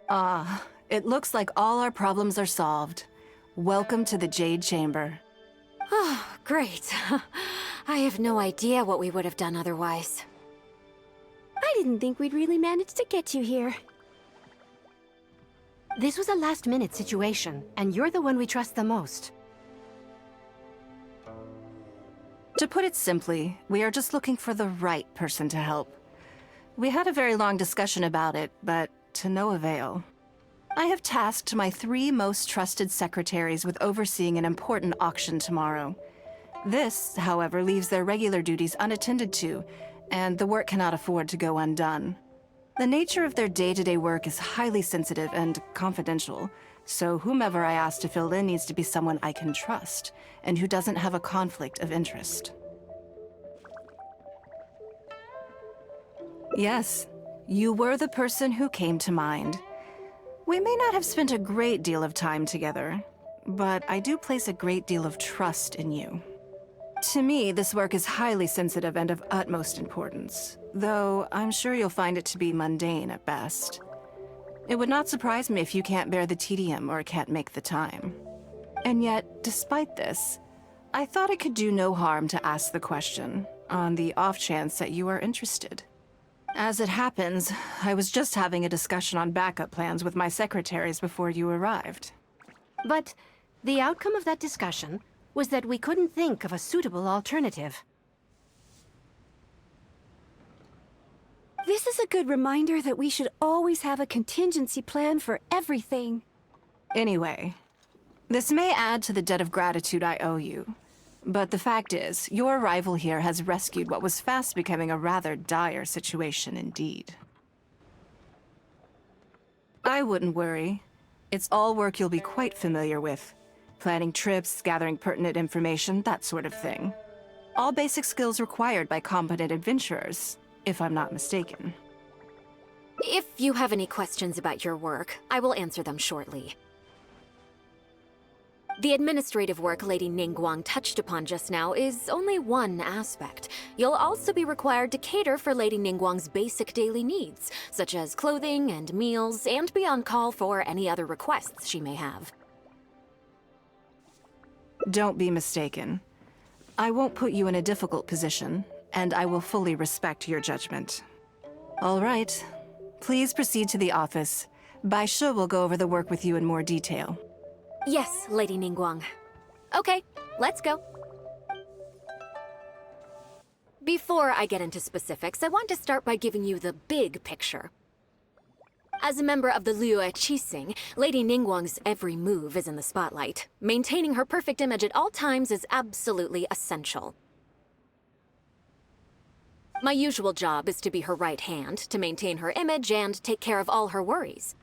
Ah, it looks like all our problems are solved. Welcome to the Jade Chamber. Oh, great. I have no idea what we would have done otherwise. I didn't think we'd really manage to get you here. This was a last-minute situation, and you're the one we trust the most. To put it simply, we are just looking for the right person to help. We had a very long discussion about it, but to no avail. I have tasked my 3 most trusted secretaries with overseeing an important auction tomorrow. This, however, leaves their regular duties unattended to, and the work cannot afford to go undone. The nature of their day-to-day work is highly sensitive and confidential, so whomever I ask to fill in needs to be someone I can trust, and who doesn't have a conflict of interest. Yes, you were the person who came to mind. We may not have spent a great deal of time together, but I do place a great deal of trust in you. To me, this work is highly sensitive and of utmost importance, though I'm sure you'll find it to be mundane at best. It would not surprise me if you can't bear the tedium or can't make the time. And yet, despite this, I thought it could do no harm to ask the question, on the off chance that you are interested. As it happens, I was just having a discussion on backup plans with my secretaries before you arrived. But the outcome of that discussion was that we couldn't think of a suitable alternative. This is a good reminder that we should always have a contingency plan for everything. Anyway, this may add to the debt of gratitude I owe you, but the fact is, your arrival here has rescued what was fast becoming a rather dire situation indeed. I wouldn't worry. It's all work you'll be quite familiar with. Planning trips, gathering pertinent information, that sort of thing. All basic skills required by competent adventurers, if I'm not mistaken. If you have any questions about your work, I will answer them shortly. The administrative work Lady Ningguang touched upon just now is only one aspect. You'll also be required to cater for Lady Ningguang's basic daily needs, such as clothing and meals, and be on call for any other requests she may have. Don't be mistaken. I won't put you in a difficult position, and I will fully respect your judgment. All right. Please proceed to the office. Bai Shi will go over the work with you in more detail. Yes, Lady Ningguang. Okay, let's go. Before I get into specifics, I want to start by giving you the big picture. As a member of the Liyue Qixing, Lady Ningguang's every move is in the spotlight. Maintaining her perfect image at all times is absolutely essential. My usual job is to be her right hand, to maintain her image and take care of all her worries.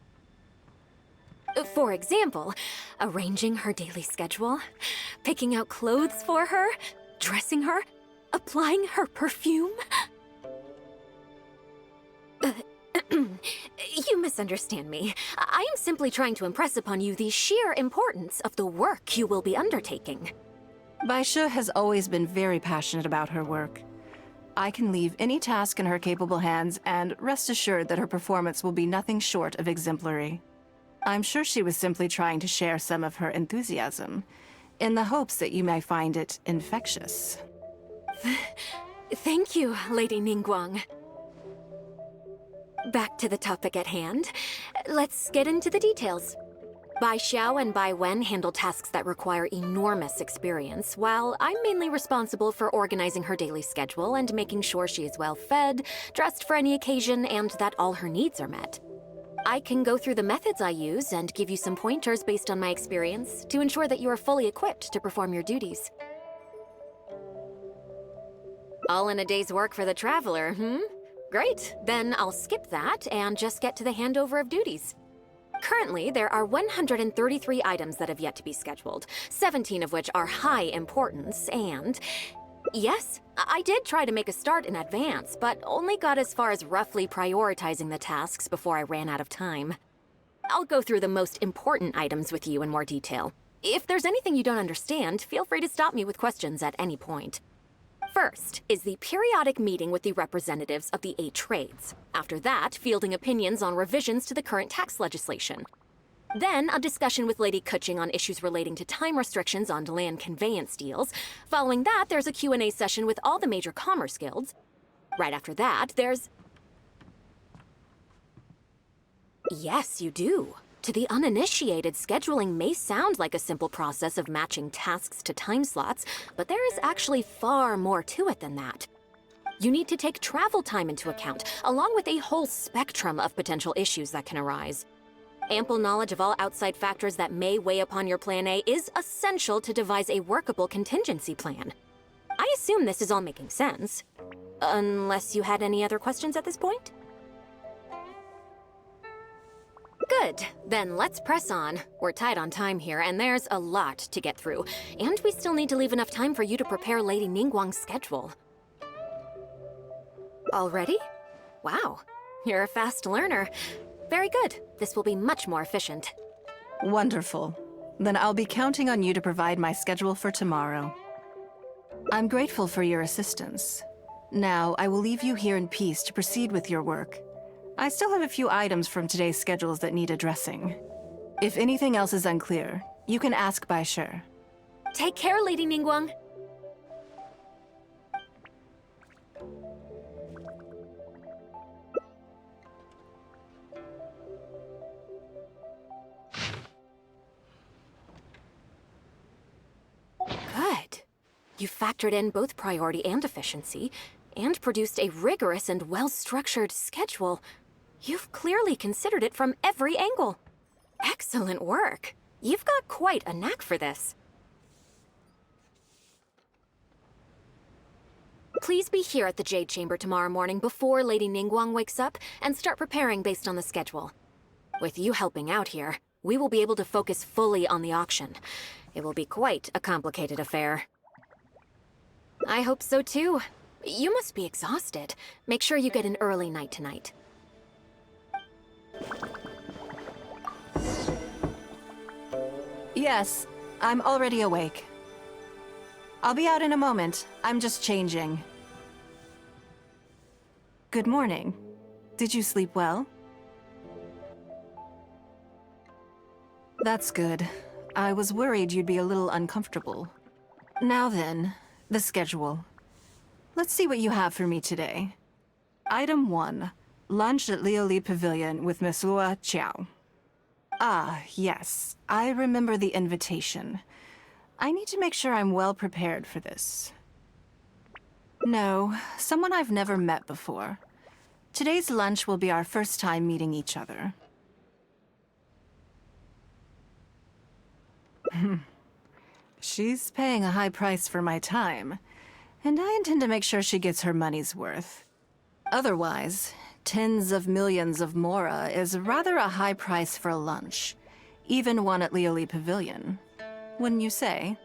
For example, arranging her daily schedule, picking out clothes for her, dressing her, applying her perfume. You misunderstand me. I am simply trying to impress upon you the sheer importance of the work you will be undertaking. Bai Shi has always been very passionate about her work. I can leave any task in her capable hands, and rest assured that her performance will be nothing short of exemplary. I'm sure she was simply trying to share some of her enthusiasm, in the hopes that you may find it infectious. Thank you, Lady Ningguang. Back to the topic at hand. Let's get into the details. Bai Xiao and Bai Wen handle tasks that require enormous experience, while I'm mainly responsible for organizing her daily schedule and making sure she is well fed, dressed for any occasion, and that all her needs are met. I can go through the methods I use and give you some pointers based on my experience to ensure that you are fully equipped to perform your duties. All in a day's work for the traveler, Great, then I'll skip that and just get to the handover of duties. Currently, there are 133 items that have yet to be scheduled, 17 of which are high importance, and... Yes, I did try to make a start in advance, but only got as far as roughly prioritizing the tasks before I ran out of time. I'll go through the most important items with you in more detail. If there's anything you don't understand, feel free to stop me with questions at any point. First is the periodic meeting with the representatives of the 8 trades. After that, fielding opinions on revisions to the current tax legislation. Then, a discussion with Lady Kuching on issues relating to time restrictions on land conveyance deals. Following that, there's a Q&A session with all the major commerce guilds. Right after that, there's... Yes, you do. To the uninitiated, scheduling may sound like a simple process of matching tasks to time slots, but there is actually far more to it than that. You need to take travel time into account, along with a whole spectrum of potential issues that can arise. Ample knowledge of all outside factors that may weigh upon your Plan A is essential to devise a workable contingency plan. I assume this is all making sense. Unless you had any other questions at this point? Good. Then let's press on. We're tight on time here, and there's a lot to get through. And we still need to leave enough time for you to prepare Lady Ningguang's schedule. Already? Wow. You're a fast learner. Very good. This will be much more efficient. Wonderful. Then I'll be counting on you to provide my schedule for tomorrow. I'm grateful for your assistance. Now, I will leave you here in peace to proceed with your work. I still have a few items from today's schedules that need addressing. If anything else is unclear, you can ask Bai Shi. Take care, Lady Ningguang. Good. You factored in both priority and efficiency, and produced a rigorous and well-structured schedule. You've clearly considered it from every angle. Excellent work. You've got quite a knack for this. Please be here at the Jade Chamber tomorrow morning before Lady Ningguang wakes up and start preparing based on the schedule. With you helping out here, we will be able to focus fully on the auction. It will be quite a complicated affair. I hope so too. You must be exhausted. Make sure you get an early night tonight. Yes, I'm already awake. I'll be out in a moment. I'm just changing. Good morning. Did you sleep well? That's good. I was worried you'd be a little uncomfortable. Now then, the schedule. Let's see what you have for me today. Item 1. Lunch at Lioli Pavilion with Miss Lua Chiao. Ah, yes. I remember the invitation. I need to make sure I'm well prepared for this. No, someone I've never met before. Today's lunch will be our first time meeting each other. She's paying a high price for my time, and I intend to make sure she gets her money's worth. Otherwise, tens of millions of mora is rather a high price for a lunch, even one at Lioli Pavilion. Wouldn't you say?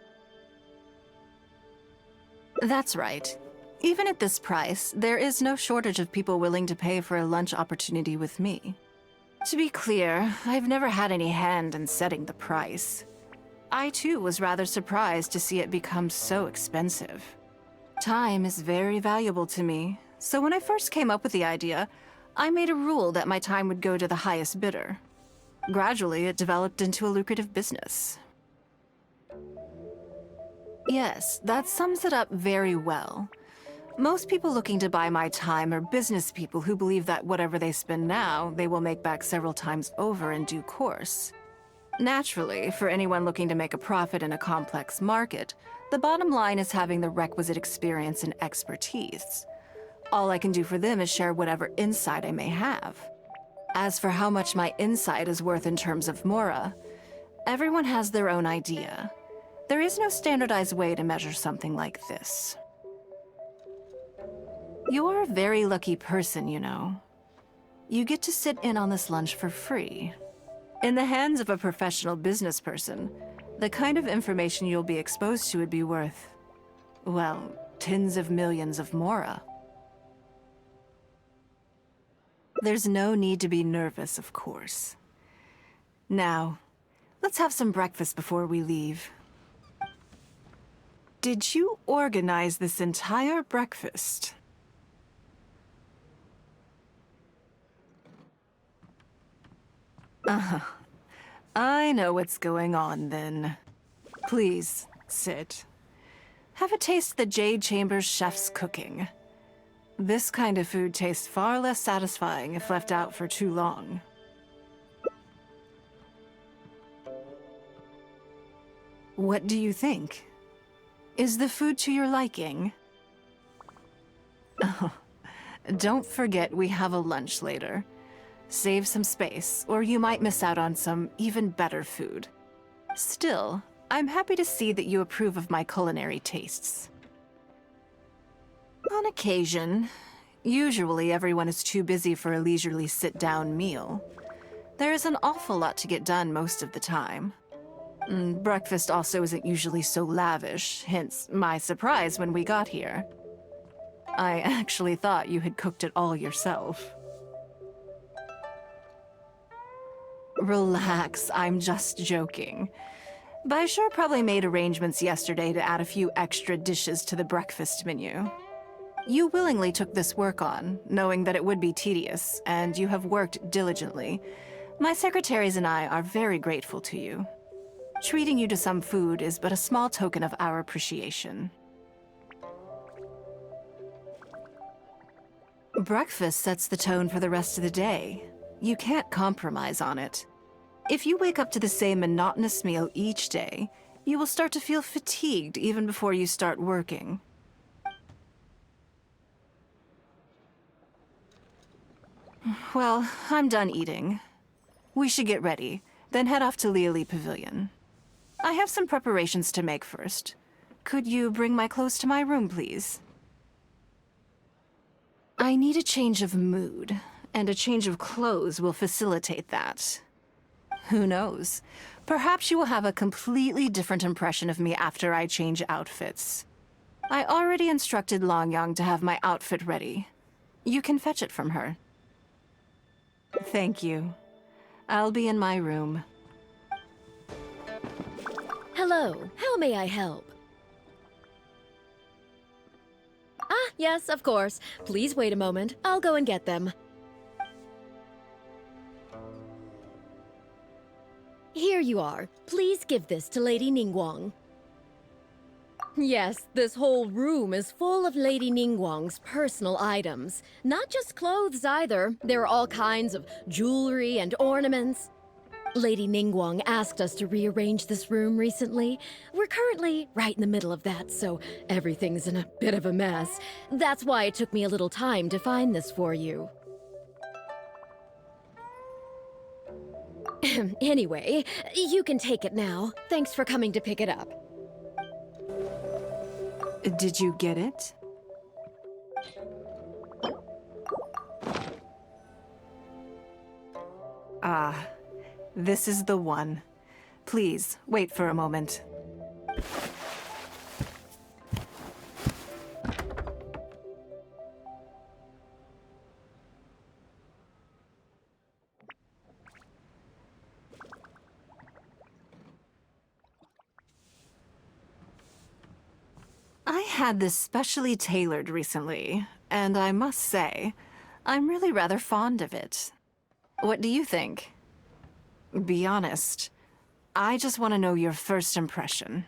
That's right. Even at this price, there is no shortage of people willing to pay for a lunch opportunity with me. To be clear, I've never had any hand in setting the price. I too was rather surprised to see it become so expensive. Time is very valuable to me, so when I first came up with the idea, I made a rule that my time would go to the highest bidder. Gradually, it developed into a lucrative business. Yes, that sums it up very well. Most people looking to buy my time are business people who believe that whatever they spend now, they will make back several times over in due course. Naturally, for anyone looking to make a profit in a complex market, the bottom line is having the requisite experience and expertise. All I can do for them is share whatever insight I may have. As for how much my insight is worth in terms of mora, everyone has their own idea. There is no standardized way to measure something like this. You're a very lucky person, you know. You get to sit in on this lunch for free. In the hands of a professional business person, the kind of information you'll be exposed to would be worth, well, tens of millions of mora. There's no need to be nervous, of course. Now, let's have some breakfast before we leave. Did you organize this entire breakfast? I know what's going on then. Please, sit. Have a taste of the Jade Chamber's chef's cooking. This kind of food tastes far less satisfying if left out for too long. What do you think? Is the food to your liking? Oh, don't forget we have a lunch later. Save some space, or you might miss out on some even better food. Still, I'm happy to see that you approve of my culinary tastes. On occasion. Usually everyone is too busy for a leisurely sit-down meal. There is an awful lot to get done most of the time. Breakfast also isn't usually so lavish, hence my surprise when we got here. I actually thought you had cooked it all yourself. Relax, I'm just joking. Baishar probably made arrangements yesterday to add a few extra dishes to the breakfast menu. You willingly took this work on, knowing that it would be tedious, and you have worked diligently. My secretaries and I are very grateful to you. Treating you to some food is but a small token of our appreciation. Breakfast sets the tone for the rest of the day. You can't compromise on it. If you wake up to the same monotonous meal each day, you will start to feel fatigued even before you start working. Well, I'm done eating. We should get ready, then head off to Liali Pavilion. I have some preparations to make first. Could you bring my clothes to my room, please? I need a change of mood, and a change of clothes will facilitate that. Who knows? Perhaps you will have a completely different impression of me after I change outfits. I already instructed Longyang to have my outfit ready. You can fetch it from her. Thank you. I'll be in my room. Hello, how may I help? Ah, yes, of course. Please wait a moment. I'll go and get them. Here you are. Please give this to Lady Ningguang. Yes, this whole room is full of Lady Ningguang's personal items. Not just clothes either. There are all kinds of jewelry and ornaments. Lady Ningguang asked us to rearrange this room recently. We're currently right in the middle of that, so everything's in a bit of a mess. That's why it took me a little time to find this for you. Anyway, you can take it now. Thanks for coming to pick it up. Did you get it? Ah, this is the one. Please, wait for a moment. I had this specially tailored recently, and I must say, I'm really rather fond of it. What do you think? Be honest. I just want to know your first impression.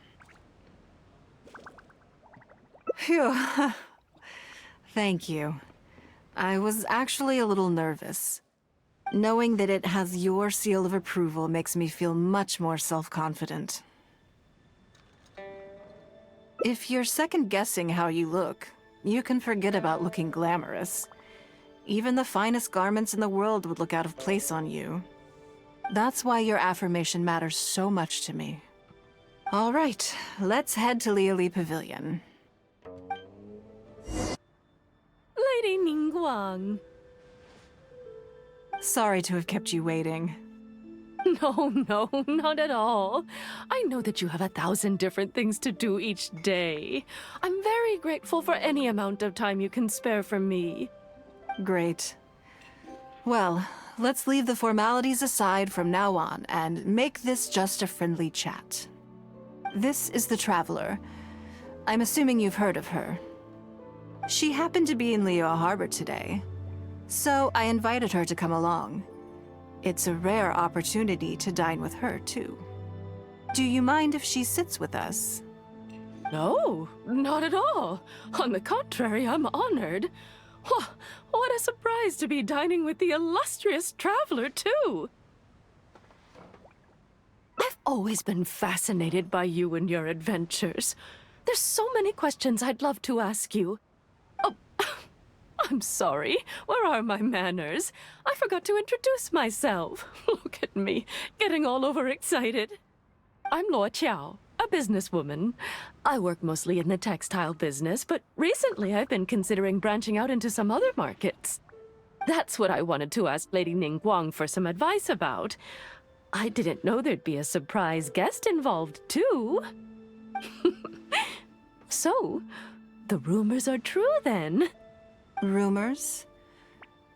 Phew. Thank you. I was actually a little nervous. Knowing that it has your seal of approval makes me feel much more self-confident. If you're second-guessing how you look, you can forget about looking glamorous. Even the finest garments in the world would look out of place on you. That's why your affirmation matters so much to me. All right, let's head to Liali Pavilion. Lady Ningguang. Sorry to have kept you waiting. No, not at all. I know that you have 1,000 different things to do each day. I'm very grateful for any amount of time you can spare from me. Great. Well, let's leave the formalities aside from now on and make this just a friendly chat. This is the Traveler. I'm assuming you've heard of her. She happened to be in Liyue Harbor today, so I invited her to come along. It's a rare opportunity to dine with her, too. Do you mind if she sits with us? No, not at all. On the contrary, I'm honored. What a surprise to be dining with the illustrious traveler, too. I've always been fascinated by you and your adventures. There's so many questions I'd love to ask you. Oh, I'm sorry. Where are my manners? I forgot to introduce myself. Look at me, getting all overexcited. I'm Luo Qiao, a businesswoman. I work mostly in the textile business, but recently I've been considering branching out into some other markets. That's what I wanted to ask Lady Ningguang for some advice about. I didn't know there'd be a surprise guest involved, too. So, the rumors are true, then? Rumors?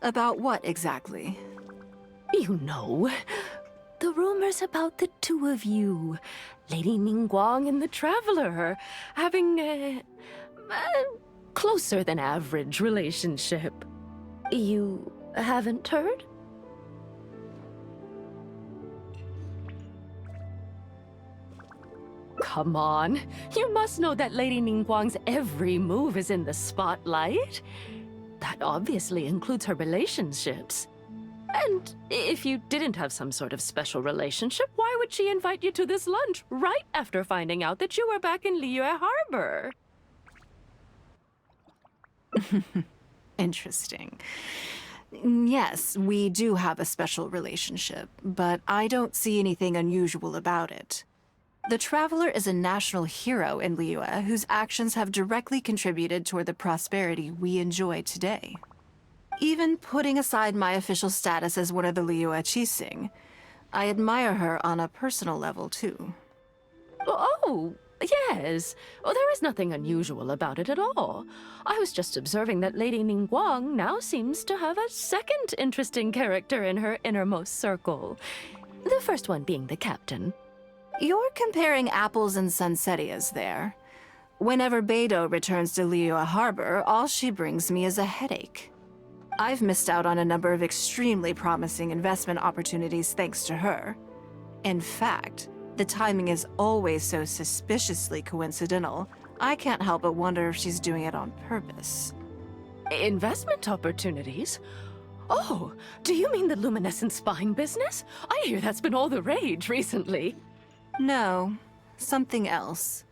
About what, exactly? You know, the rumors about the two of you, Lady Ningguang and the Traveler, having a closer than average relationship. You haven't heard? Come on, you must know that Lady Ningguang's every move is in the spotlight. That obviously includes her relationships. And if you didn't have some sort of special relationship, why would she invite you to this lunch right after finding out that you were back in Liyue Harbor? Interesting. Yes, we do have a special relationship, but I don't see anything unusual about it. The Traveler is a national hero in Liyue whose actions have directly contributed toward the prosperity we enjoy today. Even putting aside my official status as one of the Liyue Qixing, I admire her on a personal level, too. Oh, yes. Oh, there is nothing unusual about it at all. I was just observing that Lady Ningguang now seems to have a second interesting character in her innermost circle. The first one being the captain. You're comparing apples and sunsettias there. Whenever Beidou returns to Liyue Harbor, all she brings me is a headache. I've missed out on a number of extremely promising investment opportunities thanks to her. In fact, the timing is always so suspiciously coincidental, I can't help but wonder if she's doing it on purpose. Investment opportunities? Oh, do you mean the luminescent spine business? I hear that's been all the rage recently. No, something else.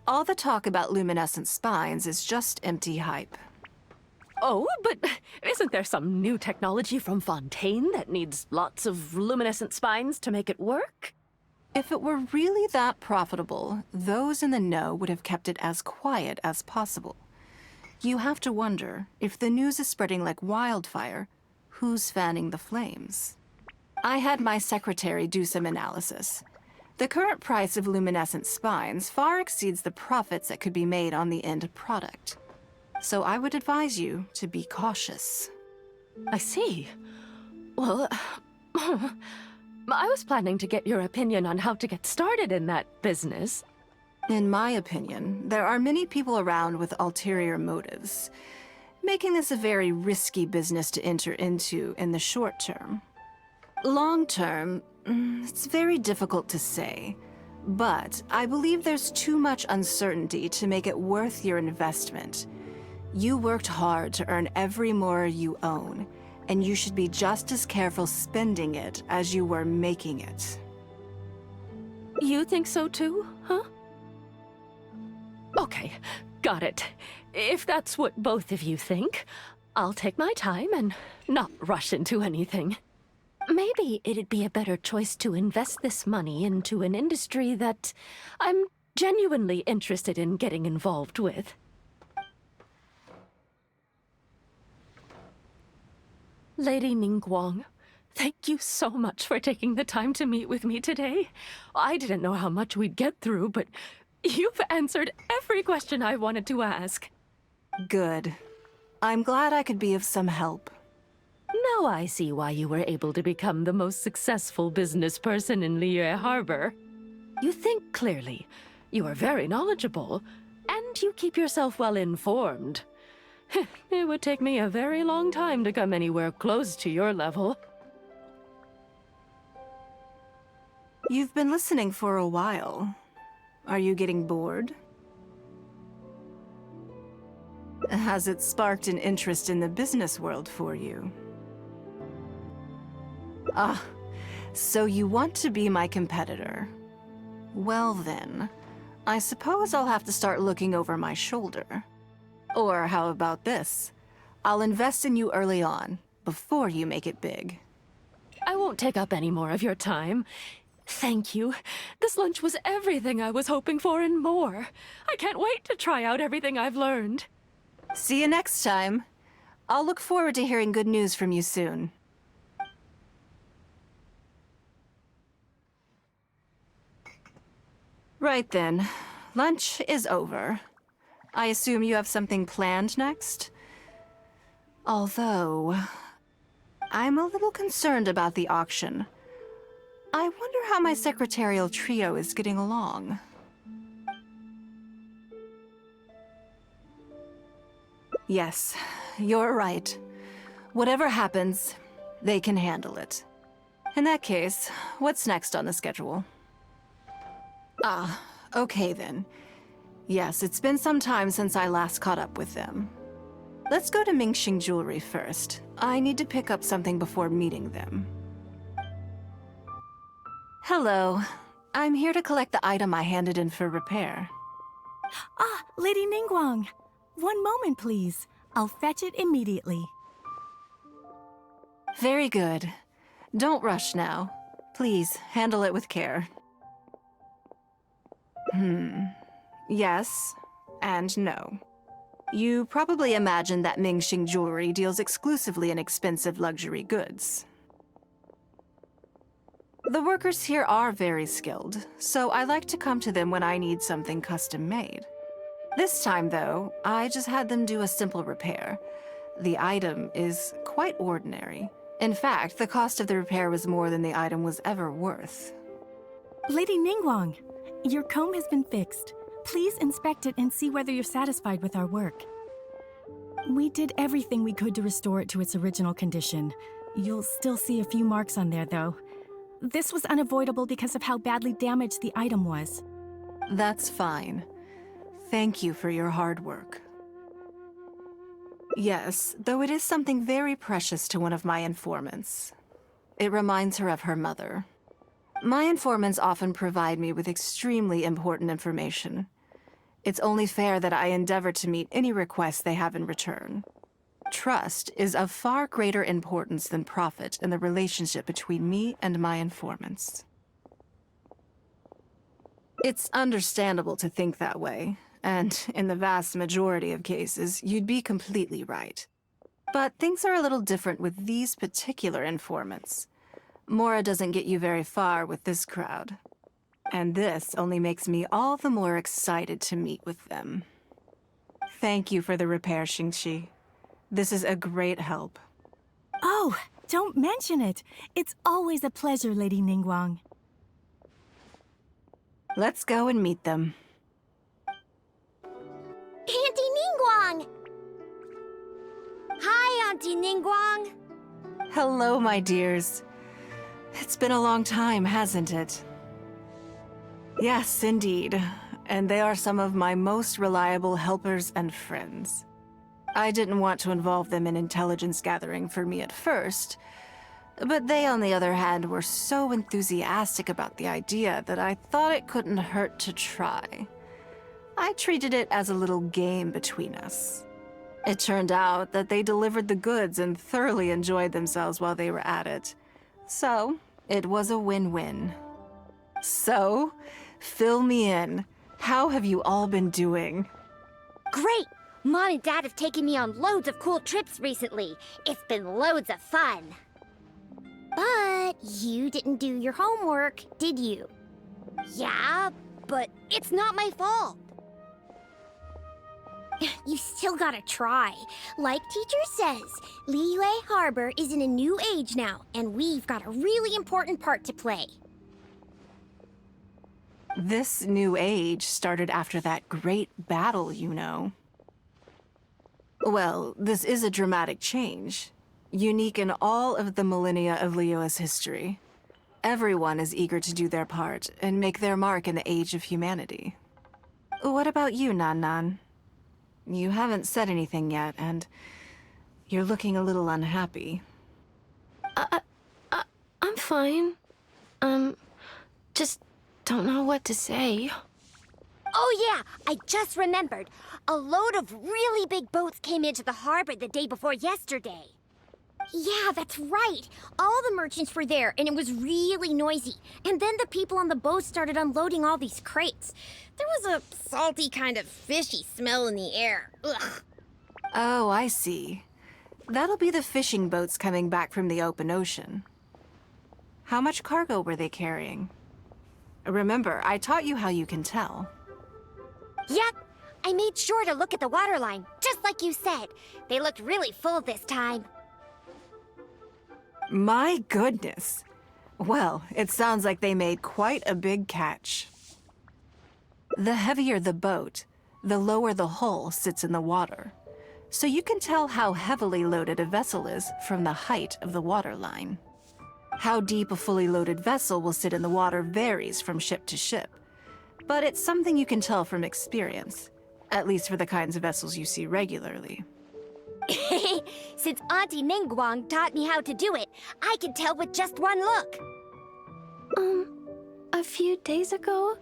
All the talk about luminescent spines is just empty hype. Oh, but isn't there some new technology from Fontaine that needs lots of luminescent spines to make it work? If it were really that profitable, those in the know would have kept it as quiet as possible. You have to wonder, if the news is spreading like wildfire, who's fanning the flames? I had my secretary do some analysis. The current price of luminescent spines far exceeds the profits that could be made on the end product. So I would advise you to be cautious. I see. Well, I was planning to get your opinion on how to get started in that business. In my opinion, there are many people around with ulterior motives, making this a very risky business to enter into in the short term. Long term, it's very difficult to say, but I believe there's too much uncertainty to make it worth your investment. You worked hard to earn every more you own, and you should be just as careful spending it as you were making it. You think so too, huh? Okay, got it. If that's what both of you think, I'll take my time and not rush into anything. Maybe it'd be a better choice to invest this money into an industry that I'm genuinely interested in getting involved with. Lady Ningguang, thank you so much for taking the time to meet with me today. I didn't know how much we'd get through, but you've answered every question I wanted to ask. Good. I'm glad I could be of some help. Now I see why you were able to become the most successful business person in Liyue Harbor. You think clearly, you are very knowledgeable, And you keep yourself well informed. It would take me a very long time to come anywhere close to your level. You've been listening for a while. Are you getting bored? Has it sparked an interest in the business world for you? Ah, so you want to be my competitor. Well then, I suppose I'll have to start looking over my shoulder. Or how about this? I'll invest in you early on, before you make it big. I won't take up any more of your time. Thank you. This lunch was everything I was hoping for and more. I can't wait to try out everything I've learned. See you next time. I'll look forward to hearing good news from you soon. Right then. Lunch is over. I assume you have something planned next? Although, I'm a little concerned about the auction. I wonder how my secretarial trio is getting along. Yes, you're right. Whatever happens, they can handle it. In that case, what's next on the schedule? Ah, okay then. Yes, it's been some time since I last caught up with them. Let's go to Mingxing Jewelry first. I need to pick up something before meeting them. Hello. I'm here to collect the item I handed in for repair. Ah, Lady Ningguang. One moment, please. I'll fetch it immediately. Very good. Don't rush now. Please, handle it with care. Yes, and no. You probably imagine that Mingxing Jewelry deals exclusively in expensive luxury goods. The workers here are very skilled, so I like to come to them when I need something custom-made. This time, though, I just had them do a simple repair. The item is quite ordinary. In fact, the cost of the repair was more than the item was ever worth. Lady Ningguang, your comb has been fixed. Please inspect it and see whether you're satisfied with our work. We did everything we could to restore it to its original condition. You'll still see a few marks on there, though. This was unavoidable because of how badly damaged the item was. That's fine. Thank you for your hard work. Yes, though it is something very precious to one of my informants. It reminds her of her mother. My informants often provide me with extremely important information. It's only fair that I endeavor to meet any requests they have in return. Trust is of far greater importance than profit in the relationship between me and my informants. It's understandable to think that way, and in the vast majority of cases, you'd be completely right. But things are a little different with these particular informants. Mora doesn't get you very far with this crowd. And this only makes me all the more excited to meet with them. Thank you for the repair, Xingqi. This is a great help. Oh, don't mention it. It's always a pleasure, Lady Ningguang. Let's go and meet them. Auntie Ningguang! Hi, Auntie Ningguang! Hello, my dears. It's been a long time, hasn't it? Yes, indeed. And they are some of my most reliable helpers and friends. I didn't want to involve them in intelligence gathering for me at first, but they, on the other hand, were so enthusiastic about the idea that I thought it couldn't hurt to try. I treated it as a little game between us. It turned out that they delivered the goods and thoroughly enjoyed themselves while they were at it. So, it was a win-win. So, fill me in. How have you all been doing? Great! Mom and Dad have taken me on loads of cool trips recently. It's been loads of fun. But you didn't do your homework, did you? Yeah, but it's not my fault. You still gotta try. Like teacher says, Liyue Harbor is in a new age now, and we've got a really important part to play. This new age started after that great battle, you know. Well, this is a dramatic change, unique in all of the millennia of Liyue's history. Everyone is eager to do their part and make their mark in the age of humanity. What about you, Nan Nan? You haven't said anything yet, and you're looking a little unhappy. I'm fine. Just don't know what to say. Oh yeah, I just remembered. A load of really big boats came into the harbor the day before yesterday. Yeah, that's right. All the merchants were there, and it was really noisy. And then the people on the boat started unloading all these crates. There was a salty kind of fishy smell in the air. Ugh. Oh, I see. That'll be the fishing boats coming back from the open ocean. How much cargo were they carrying? Remember, I taught you how you can tell. Yep, I made sure to look at the waterline, just like you said. They looked really full this time. My goodness. Well, it sounds like they made quite a big catch. The heavier the boat, the lower the hull sits in the water. So you can tell how heavily loaded a vessel is from the height of the waterline. How deep a fully loaded vessel will sit in the water varies from ship to ship. But it's something you can tell from experience, at least for the kinds of vessels you see regularly. Since Auntie Ningguang taught me how to do it, I can tell with just one look. A few days ago,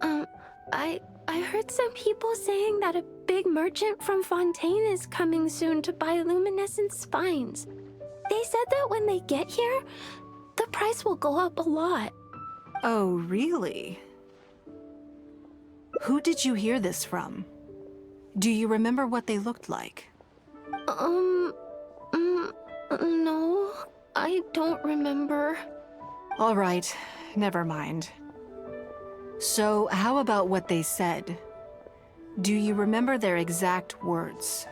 I heard some people saying that a big merchant from Fontaine is coming soon to buy luminescent spines. They said that when they get here, the price will go up a lot. Oh, really? Who did you hear this from? Do you remember what they looked like? No, I don't remember. All right, never mind. So, how about what they said? Do you remember their exact words?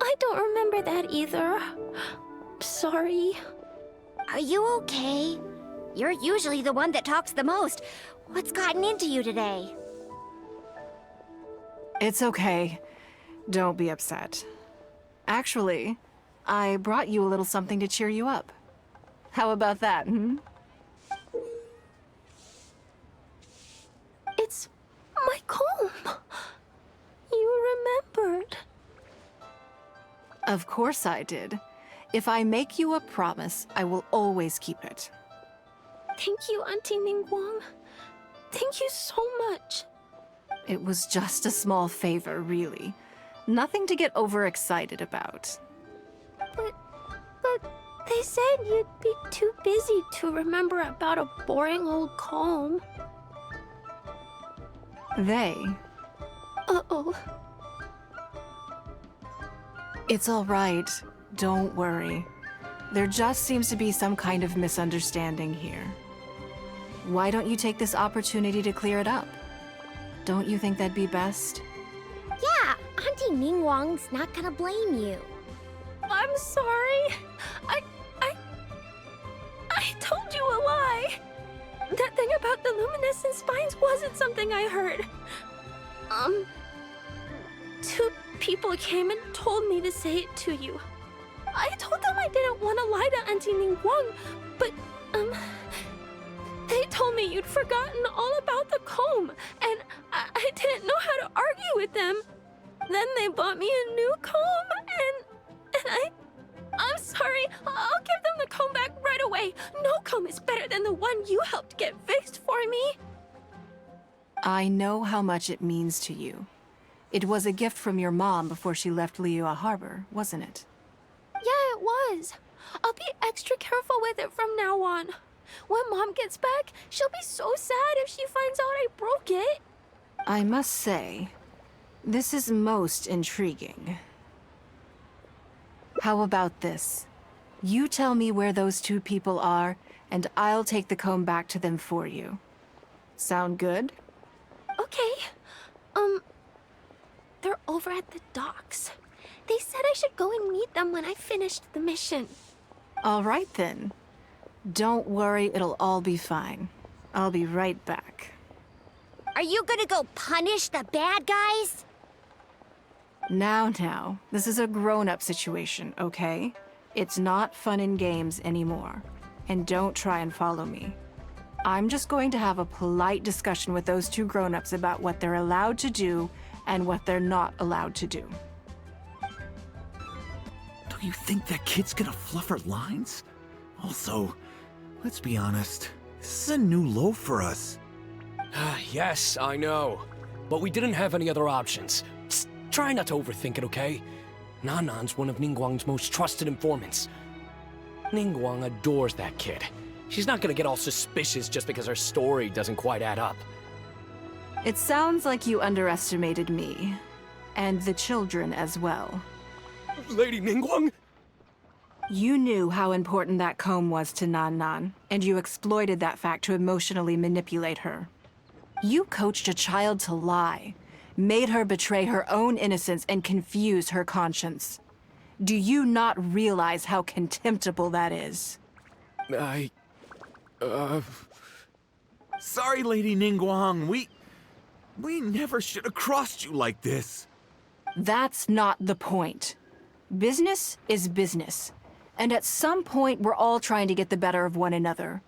I don't remember that either. Sorry. Are you okay? You're usually the one that talks the most. What's gotten into you today? It's okay. Don't be upset. Actually, I brought you a little something to cheer you up. How about that, hmm? It's my comb. You remembered. Of course I did. If I make you a promise, I will always keep it. Thank you, Auntie Ningguang. Thank you so much. It was just a small favor, really. Nothing to get overexcited about. But they said you'd be too busy to remember about a boring old comb. They? Uh-oh. It's all right. Don't worry. There just seems to be some kind of misunderstanding here. Why don't you take this opportunity to clear it up? Don't you think that'd be best? Yeah, Auntie Ningguang's not gonna blame you. I'm sorry. I told you a lie. That thing about the luminescent spines wasn't something I heard. Two people came and told me to say it to you. I told them I didn't want to lie to Auntie Ningguang, but, they told me you'd forgotten all about the comb, and I didn't know how to argue with them. Then they bought me a new comb, and I'm sorry. I'll give them the comb back right away. No comb is better than the one you helped get fixed for me. I know how much it means to you. It was a gift from your mom before she left Liyue Harbor, wasn't it? Yeah, it was. I'll be extra careful with it from now on. When Mom gets back, she'll be so sad if she finds out I broke it. I must say, this is most intriguing. How about this? You tell me where those two people are, and I'll take the comb back to them for you. Sound good? Okay. They're over at the docks. They said I should go and meet them when I finished the mission. All right then. Don't worry, it'll all be fine. I'll be right back. Are you gonna go punish the bad guys? Now, this is a grown-up situation, okay? It's not fun and games anymore. And don't try and follow me. I'm just going to have a polite discussion with those two grown-ups about what they're allowed to do and what they're not allowed to do. Do you think that kid's gonna fluff her lines? Also, let's be honest, this is a new low for us. Yes, I know. But we didn't have any other options. Just try not to overthink it, okay? Nanan's one of Ningguang's most trusted informants. Ningguang adores that kid. She's not gonna get all suspicious just because her story doesn't quite add up. It sounds like you underestimated me. And the children as well. Lady Ningguang? You knew how important that comb was to Nan, and you exploited that fact to emotionally manipulate her. You coached a child to lie, made her betray her own innocence and confuse her conscience. Do you not realize how contemptible that is? Sorry, Lady Ningguang, we never should have crossed you like this. That's not the point. Business is business. And at some point, we're all trying to get the better of one another.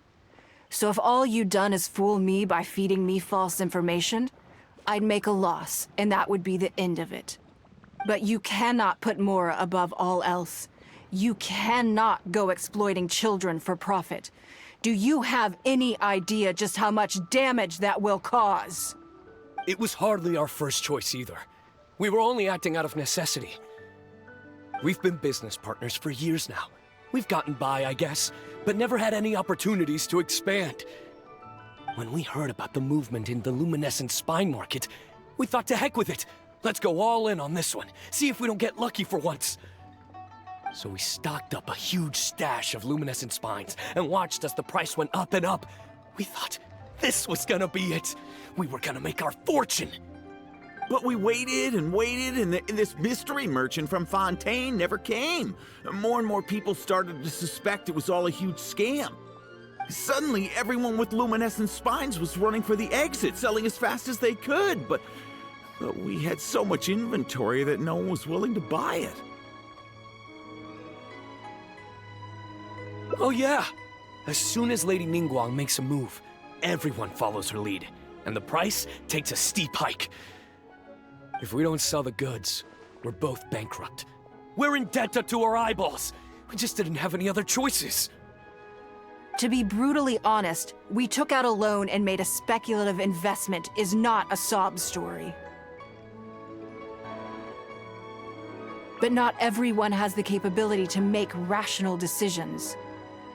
So if all you'd done is fool me by feeding me false information, I'd make a loss, and that would be the end of it. But you cannot put Mora above all else. You cannot go exploiting children for profit. Do you have any idea just how much damage that will cause? It was hardly our first choice either. We were only acting out of necessity. We've been business partners for years now. We've gotten by, I guess, but never had any opportunities to expand. When we heard about the movement in the luminescent spine market, we thought to heck with it. Let's go all in on this one, see if we don't get lucky for once. So we stocked up a huge stash of luminescent spines and watched as the price went up and up. We thought this was gonna be it. We were gonna make our fortune. But we waited and waited, and this mystery merchant from Fontaine never came. More and more people started to suspect it was all a huge scam. Suddenly, everyone with luminescent spines was running for the exit, selling as fast as they could, but we had so much inventory that no one was willing to buy it. Oh yeah! As soon as Lady Ningguang makes a move, everyone follows her lead, and the price takes a steep hike. If we don't sell the goods, we're both bankrupt. We're in debt up to our eyeballs. We just didn't have any other choices. To be brutally honest, we took out a loan and made a speculative investment is not a sob story. But not everyone has the capability to make rational decisions.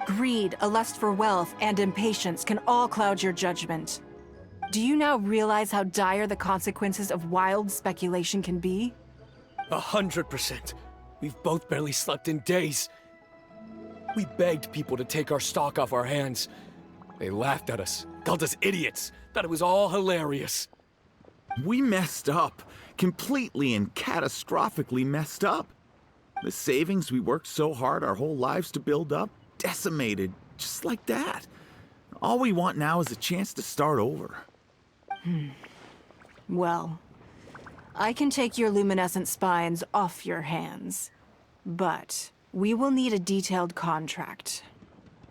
Greed, a lust for wealth, and impatience can all cloud your judgment. Do you now realize how dire the consequences of wild speculation can be? 100%. We've both barely slept in days. We begged people to take our stock off our hands. They laughed at us, called us idiots, thought it was all hilarious. We messed up. Completely and catastrophically messed up. The savings we worked so hard our whole lives to build up, decimated, just like that. All we want now is a chance to start over. Well, I can take your luminescent spines off your hands, but we will need a detailed contract.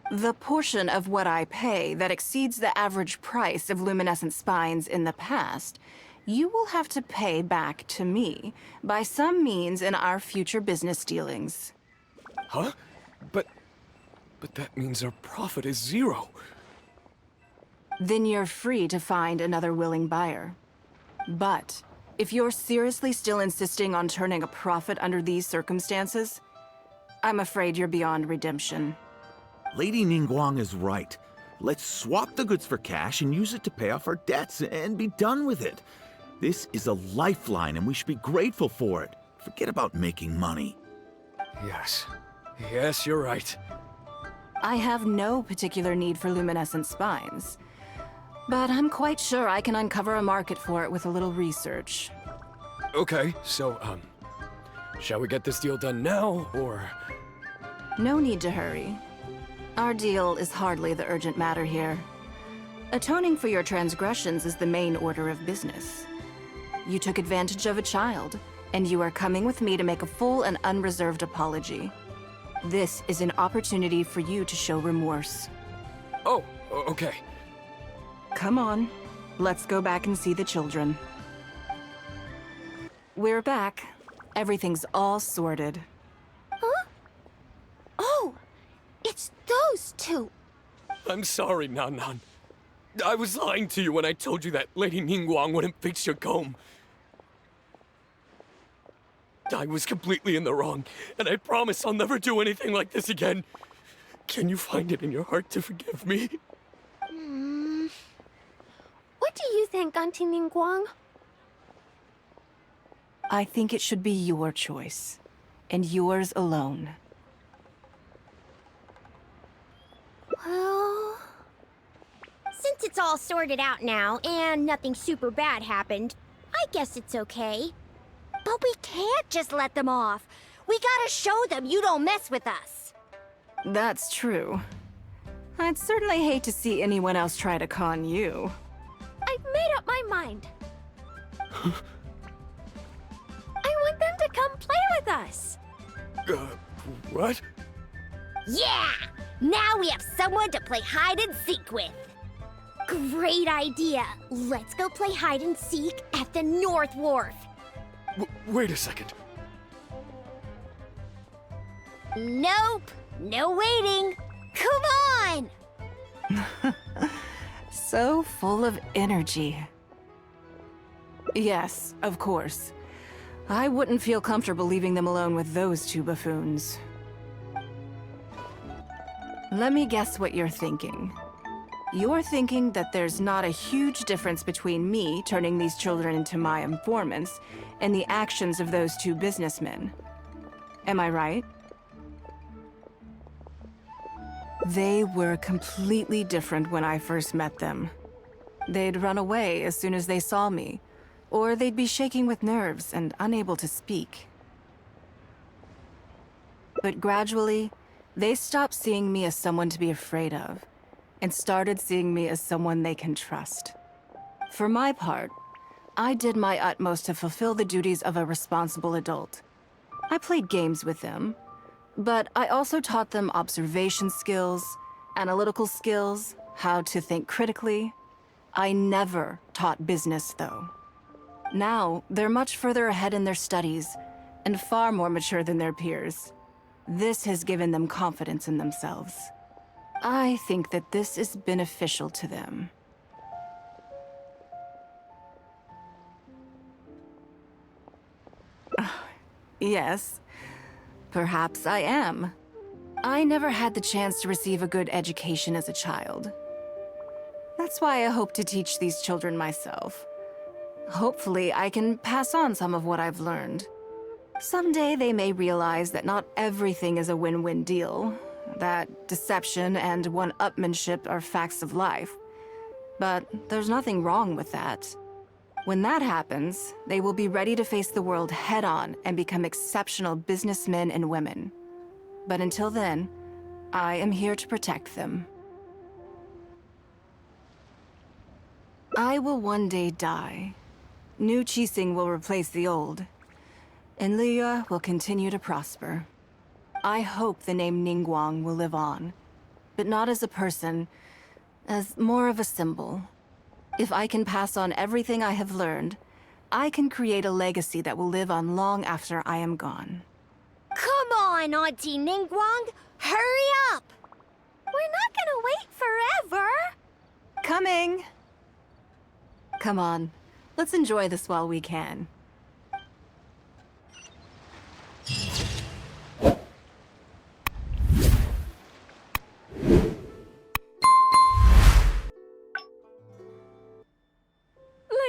The portion of what I pay that exceeds the average price of luminescent spines in the past, you will have to pay back to me by some means in our future business dealings. Huh? But that means our profit is zero. Then you're free to find another willing buyer. But if you're seriously still insisting on turning a profit under these circumstances, I'm afraid you're beyond redemption. Lady Ningguang is right. Let's swap the goods for cash and use it to pay off our debts and be done with it. This is a lifeline and we should be grateful for it. Forget about making money. Yes, you're right. I have no particular need for luminescent spines, but I'm quite sure I can uncover a market for it with a little research. Okay, so, shall we get this deal done now, or? No need to hurry. Our deal is hardly the urgent matter here. Atoning for your transgressions is the main order of business. You took advantage of a child, and you are coming with me to make a full and unreserved apology. This is an opportunity for you to show remorse. Oh, okay. Come on, let's go back and see the children. We're back. Everything's all sorted. Huh? Oh, it's those two. I'm sorry, Nan Nan. I was lying to you when I told you that Lady Ningguang wouldn't fix your comb. I was completely in the wrong, and I promise I'll never do anything like this again. Can you find it in your heart to forgive me? What do you think, Auntie Ningguang? I think it should be your choice, and yours alone. Well, since it's all sorted out now and nothing super bad happened, I guess it's okay. But we can't just let them off. We gotta show them you don't mess with us. That's true. I'd certainly hate to see anyone else try to con you. I've made up my mind. I want them to come play with us. What? Yeah! Now we have someone to play hide and seek with. Great idea. Let's go play hide and seek at the North Wharf. Wait a second. Nope. No waiting. Come on! So full of energy. Yes, of course. I wouldn't feel comfortable leaving them alone with those two buffoons. Let me guess what you're thinking. You're thinking that there's not a huge difference between me turning these children into my informants and the actions of those two businessmen. Am I right? They were completely different when I first met them. They'd run away as soon as they saw me, or they'd be shaking with nerves and unable to speak. But gradually, they stopped seeing me as someone to be afraid of, and started seeing me as someone they can trust. For my part, I did my utmost to fulfill the duties of a responsible adult. I played games with them, but I also taught them observation skills, analytical skills, how to think critically. I never taught business, though. Now, they're much further ahead in their studies, and far more mature than their peers. This has given them confidence in themselves. I think that this is beneficial to them. Yes, perhaps I am. I never had the chance to receive a good education as a child. That's why I hope to teach these children myself. Hopefully, I can pass on some of what I've learned. Someday they may realize that not everything is a win-win deal, that deception and one-upmanship are facts of life. But there's nothing wrong with that. When that happens, they will be ready to face the world head-on and become exceptional businessmen and women. But until then, I am here to protect them. I will one day die. New Qixing will replace the old, and Liyue will continue to prosper. I hope the name Ningguang will live on, but not as a person, as more of a symbol. If I can pass on everything I have learned, I can create a legacy that will live on long after I am gone. Come on, Auntie Ningguang! Hurry up! We're not gonna wait forever. Coming! Come on, let's enjoy this while we can.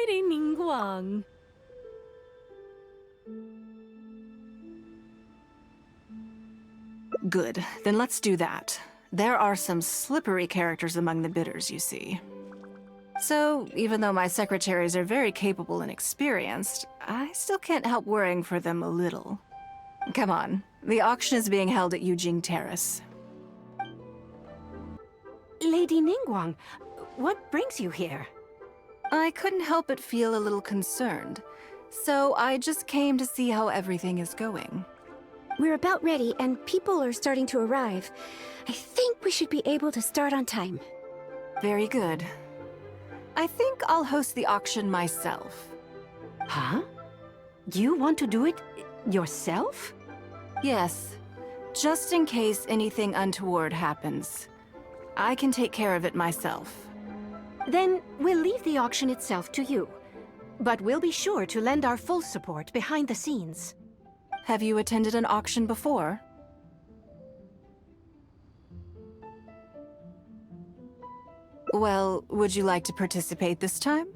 Lady Ningguang. Good, then let's do that. There are some slippery characters among the bidders, you see. So, even though my secretaries are very capable and experienced, I still can't help worrying for them a little. Come on, the auction is being held at Yujing Terrace. Lady Ningguang, what brings you here? I couldn't help but feel a little concerned, so I just came to see how everything is going. We're about ready, and people are starting to arrive. I think we should be able to start on time. Very good. I think I'll host the auction myself. Huh? You want to do it yourself? Yes, just in case anything untoward happens. I can take care of it myself. Then we'll leave the auction itself to you. But we'll be sure to lend our full support behind the scenes. Have you attended an auction before? Well, would you like to participate this time?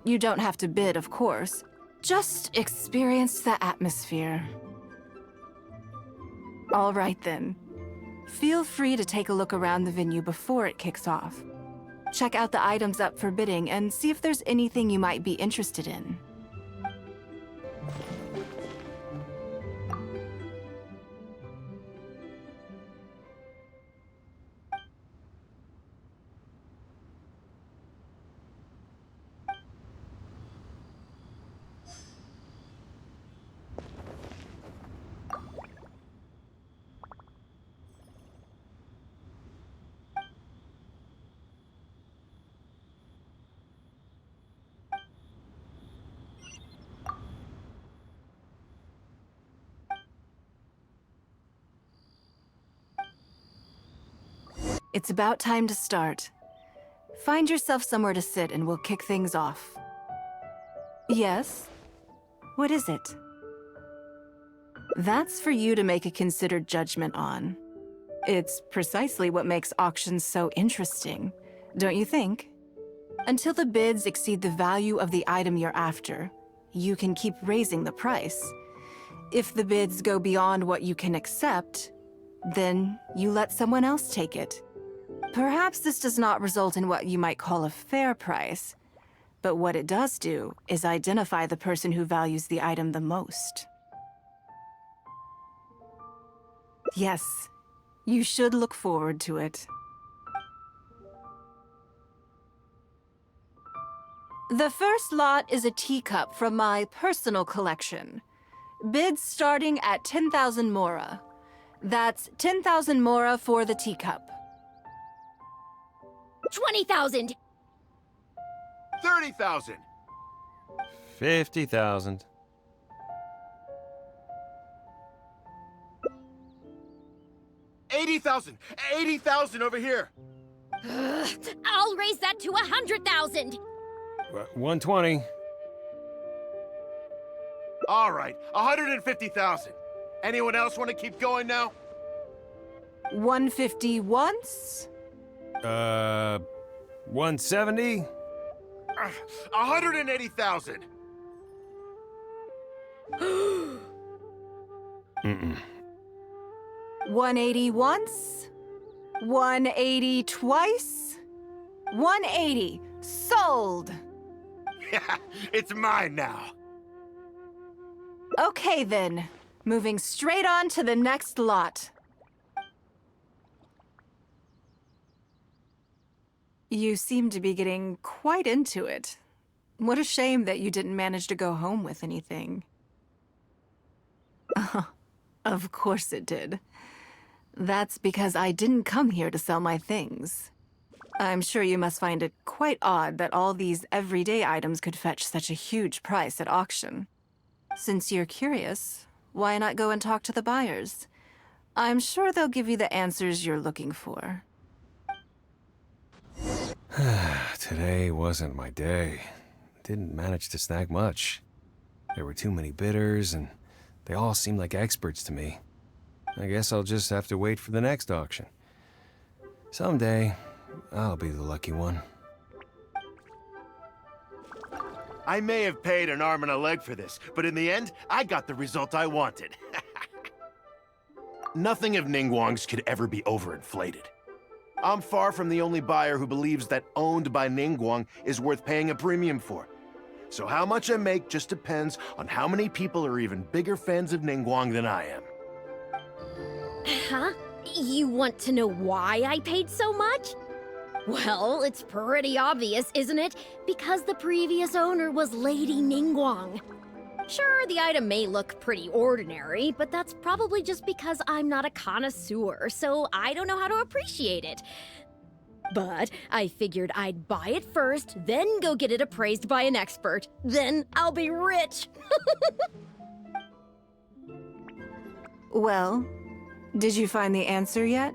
You don't have to bid, of course. Just experience the atmosphere. All right then. Feel free to take a look around the venue before it kicks off. Check out the items up for bidding and see if there's anything you might be interested in. It's about time to start. Find yourself somewhere to sit and we'll kick things off. Yes? What is it? That's for you to make a considered judgment on. It's precisely what makes auctions so interesting, don't you think? Until the bids exceed the value of the item you're after, you can keep raising the price. If the bids go beyond what you can accept, then you let someone else take it. Perhaps this does not result in what you might call a fair price, but what it does do is identify the person who values the item the most. Yes, you should look forward to it. The first lot is a teacup from my personal collection. Bids starting at 10,000 mora. That's 10,000 mora for the teacup. 20,000! 30,000! 50,000. 80,000! 80,000 over here! I'll raise that to 100,000! 120. All right, 150,000. Anyone else want to keep going now? 150 once? 170? 180,000. Mm-mm. 180 once? 180 twice? 180. Sold! Yeah, it's mine now. Okay then. Moving straight on to the next lot. You seem to be getting quite into it. What a shame that you didn't manage to go home with anything. Of course it did. That's because I didn't come here to sell my things. I'm sure you must find it quite odd that all these everyday items could fetch such a huge price at auction. Since you're curious, why not go and talk to the buyers? I'm sure they'll give you the answers you're looking for. Today wasn't my day. Didn't manage to snag much. There were too many bidders, and they all seemed like experts to me. I guess I'll just have to wait for the next auction. Someday, I'll be the lucky one. I may have paid an arm and a leg for this, but in the end, I got the result I wanted. Nothing of Ningguang's could ever be overinflated. I'm far from the only buyer who believes that owned by Ningguang is worth paying a premium for. So how much I make just depends on how many people are even bigger fans of Ningguang than I am. Huh? You want to know why I paid so much? Well, it's pretty obvious, isn't it? Because the previous owner was Lady Ningguang. Sure, the item may look pretty ordinary, but that's probably just because I'm not a connoisseur, so I don't know how to appreciate it. But I figured I'd buy it first, then go get it appraised by an expert. Then I'll be rich. Well, did you find the answer yet?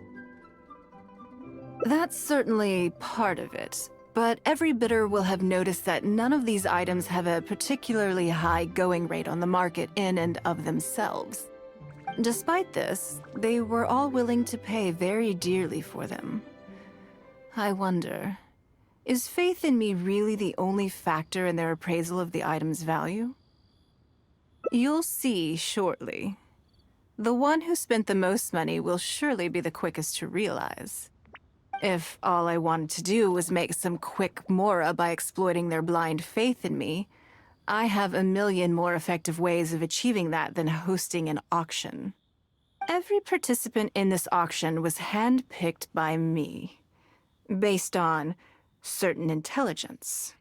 That's certainly part of it, but every bidder will have noticed that none of these items have a particularly high going rate on the market in and of themselves. Despite this, they were all willing to pay very dearly for them. I wonder, is faith in me really the only factor in their appraisal of the item's value? You'll see shortly. The one who spent the most money will surely be the quickest to realize. If all I wanted to do was make some quick mora by exploiting their blind faith in me, I have a million more effective ways of achieving that than hosting an auction. Every participant in this auction was handpicked by me, based on certain intelligence.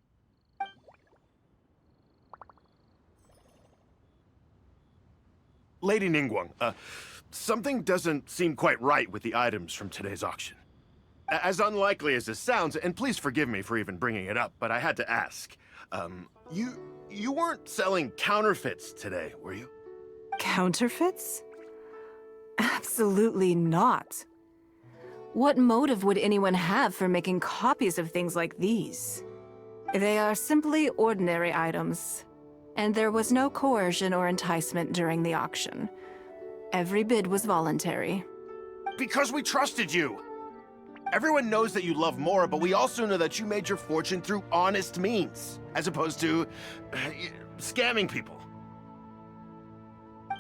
Lady Ningguang, something doesn't seem quite right with the items from today's auction. As unlikely as this sounds, and please forgive me for even bringing it up, but I had to ask. You weren't selling counterfeits today, were you? Counterfeits? Absolutely not. What motive would anyone have for making copies of things like these? They are simply ordinary items, and there was no coercion or enticement during the auction. Every bid was voluntary. Because we trusted you! Everyone knows that you love Mora, but we also know that you made your fortune through honest means, as opposed to scamming people.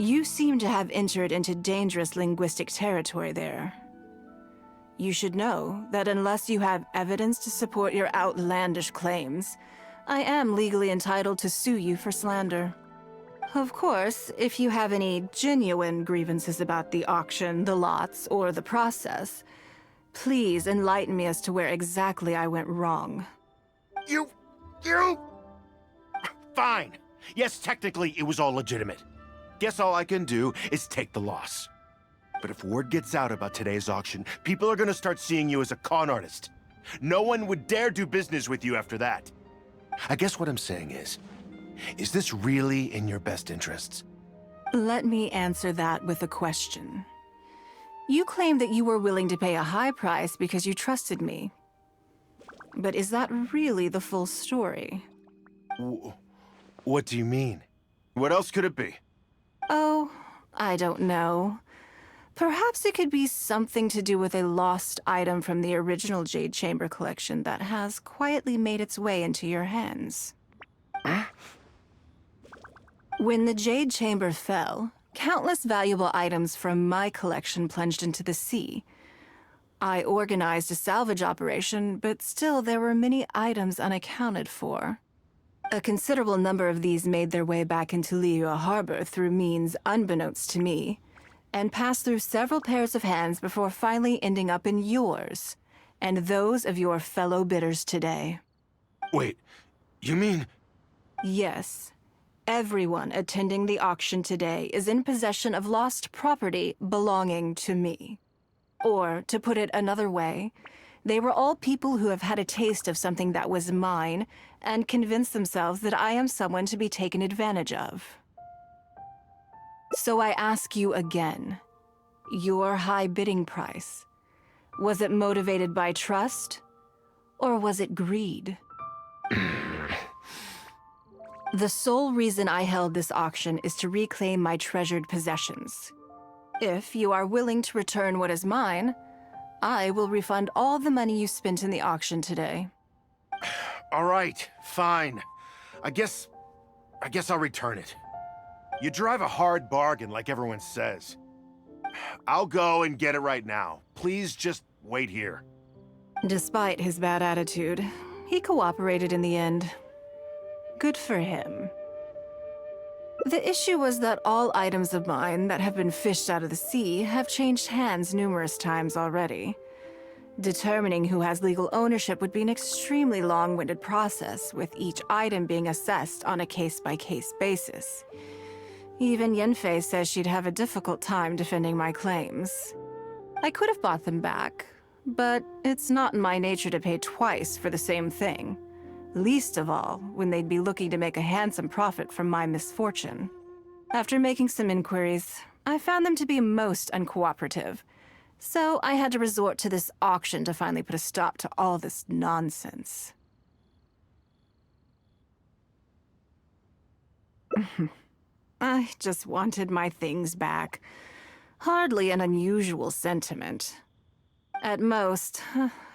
You seem to have entered into dangerous linguistic territory there. You should know that unless you have evidence to support your outlandish claims, I am legally entitled to sue you for slander. Of course, if you have any genuine grievances about the auction, the lots, or the process, please enlighten me as to where exactly I went wrong. You... Fine. Yes, technically, it was all legitimate. Guess all I can do is take the loss. But if word gets out about today's auction, people are gonna start seeing you as a con artist. No one would dare do business with you after that. I guess what I'm saying is this really in your best interests? Let me answer that with a question. You claim that you were willing to pay a high price because you trusted me. But is that really the full story? What do you mean? What else could it be? Oh, I don't know. Perhaps it could be something to do with a lost item from the original Jade Chamber collection that has quietly made its way into your hands. When the Jade Chamber fell, countless valuable items from my collection plunged into the sea. I organized a salvage operation, but still there were many items unaccounted for. A considerable number of these made their way back into Liyue Harbor through means unbeknownst to me, and passed through several pairs of hands before finally ending up in yours, and those of your fellow bidders today. Wait, you mean... Yes. Everyone attending the auction today is in possession of lost property belonging to me. Or, to put it another way, they were all people who have had a taste of something that was mine and convinced themselves that I am someone to be taken advantage of. So I ask you again, your high bidding price, was it motivated by trust, or was it greed? The sole reason I held this auction is to reclaim my treasured possessions. If you are willing to return what is mine, I will refund all the money you spent in the auction today. All right, fine. I guess I'll return it. You drive a hard bargain, like everyone says. I'll go and get it right now. Please just wait here. Despite his bad attitude, he cooperated in the end. Good for him. The issue was that all items of mine that have been fished out of the sea have changed hands numerous times already. Determining who has legal ownership would be an extremely long-winded process, with each item being assessed on a case-by-case basis. Even Yenfei says she'd have a difficult time defending my claims. I could have bought them back, but it's not in my nature to pay twice for the same thing. Least of all, when they'd be looking to make a handsome profit from my misfortune. After making some inquiries, I found them to be most uncooperative. So I had to resort to this auction to finally put a stop to all this nonsense. I just wanted my things back. Hardly an unusual sentiment. At most,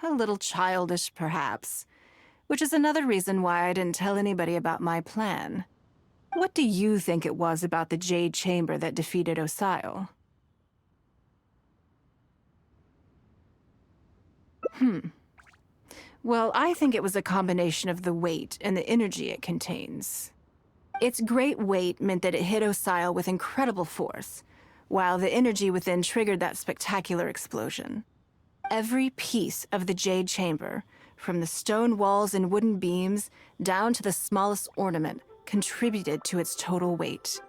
a little childish, perhaps. Which is another reason why I didn't tell anybody about my plan. What do you think it was about the Jade Chamber that defeated Osile? Well, I think it was a combination of the weight and the energy it contains. Its great weight meant that it hit Osile with incredible force, while the energy within triggered that spectacular explosion. Every piece of the Jade Chamber, from the stone walls and wooden beams down to the smallest ornament, contributed to its total weight.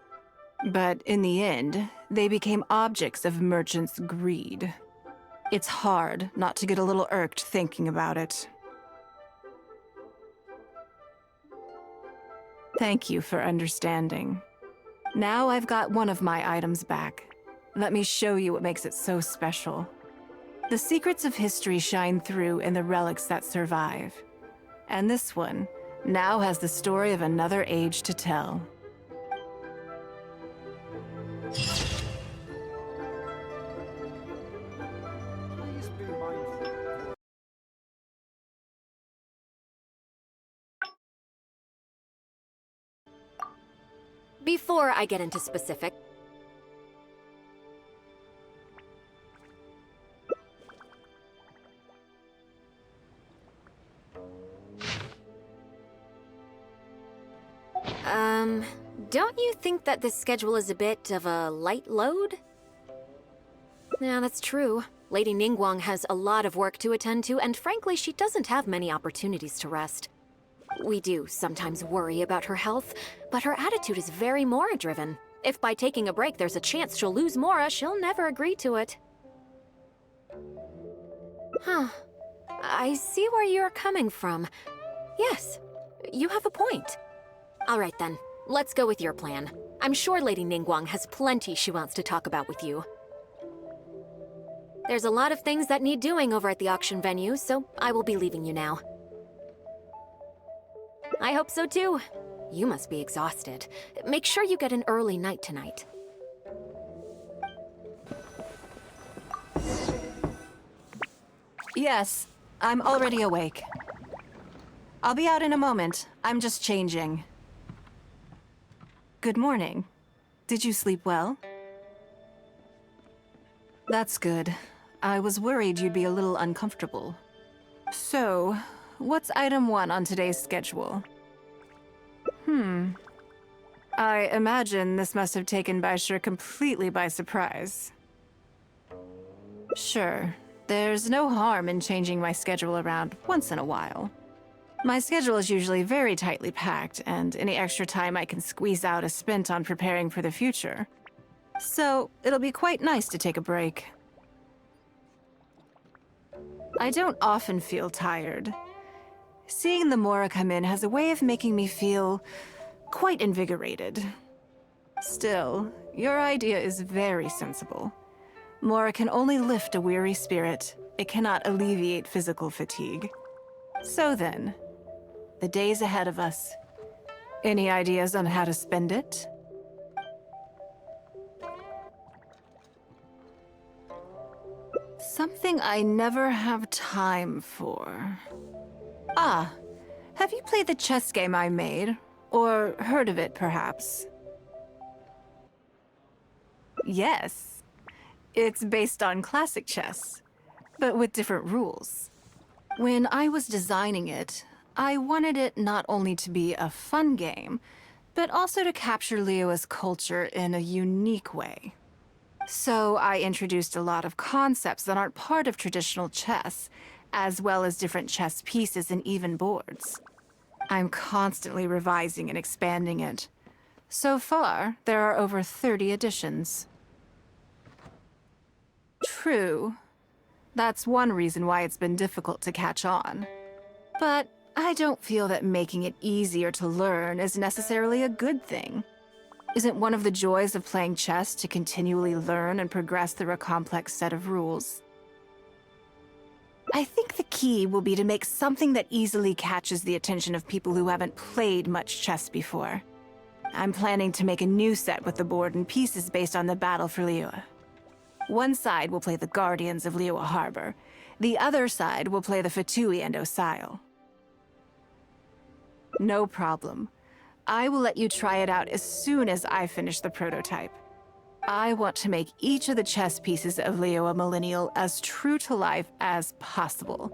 But in the end, they became objects of merchants' greed. It's hard not to get a little irked thinking about it. Thank you for understanding. Now I've got one of my items back. Let me show you what makes it so special. The secrets of history shine through in the relics that survive. And this one now has the story of another age to tell. Before I get into specific, don't you think that this schedule is a bit of a light load? Yeah, that's true. Lady Ningguang has a lot of work to attend to, and frankly, she doesn't have many opportunities to rest. We do sometimes worry about her health, but her attitude is very Mora-driven. If by taking a break there's a chance she'll lose Mora, she'll never agree to it. Huh. I see where you're coming from. Yes, you have a point. All right then, let's go with your plan. I'm sure Lady Ningguang has plenty she wants to talk about with you. There's a lot of things that need doing over at the auction venue, so I will be leaving you now. I hope so too. You must be exhausted. Make sure you get an early night tonight. Yes, I'm already awake. I'll be out in a moment. I'm just changing. Good morning. Did you sleep well? That's good. I was worried you'd be a little uncomfortable. So, what's item 1 on today's schedule? I imagine this must have taken Baishir completely by surprise. Sure, there's no harm in changing my schedule around once in a while. My schedule is usually very tightly packed, and any extra time I can squeeze out is spent on preparing for the future. So, it'll be quite nice to take a break. I don't often feel tired. Seeing the Mora come in has a way of making me feel quite invigorated. Still, your idea is very sensible. Mora can only lift a weary spirit. It cannot alleviate physical fatigue. So then, the days ahead of us. Any ideas on how to spend it? Something I never have time for. Ah, have you played the chess game I made? Or heard of it, perhaps? Yes. It's based on classic chess, but with different rules. When I was designing it, I wanted it not only to be a fun game, but also to capture Liyue's culture in a unique way. So I introduced a lot of concepts that aren't part of traditional chess, as well as different chess pieces and even boards. I'm constantly revising and expanding it. So far, there are over 30 editions. True. That's one reason why it's been difficult to catch on. But I don't feel that making it easier to learn is necessarily a good thing. Isn't one of the joys of playing chess to continually learn and progress through a complex set of rules? I think the key will be to make something that easily catches the attention of people who haven't played much chess before. I'm planning to make a new set with the board and pieces based on the battle for Liyue. One side will play the Guardians of Liyue Harbor. The other side will play the Fatui and Osile. No problem. I will let you try it out as soon as I finish the prototype. I want to make each of the chess pieces of Liyue Millennial as true to life as possible.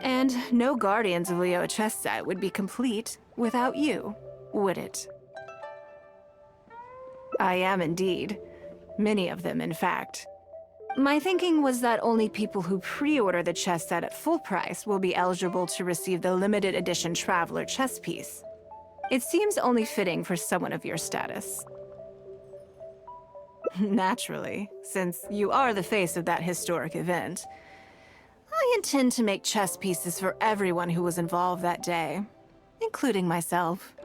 And no Guardians of Liyue chess set would be complete without you, would it? I am indeed. Many of them, in fact. My thinking was that only people who pre-order the chess set at full price will be eligible to receive the limited edition Traveler chess piece. It seems only fitting for someone of your status. Naturally, since you are the face of that historic event. I intend to make chess pieces for everyone who was involved that day, including myself.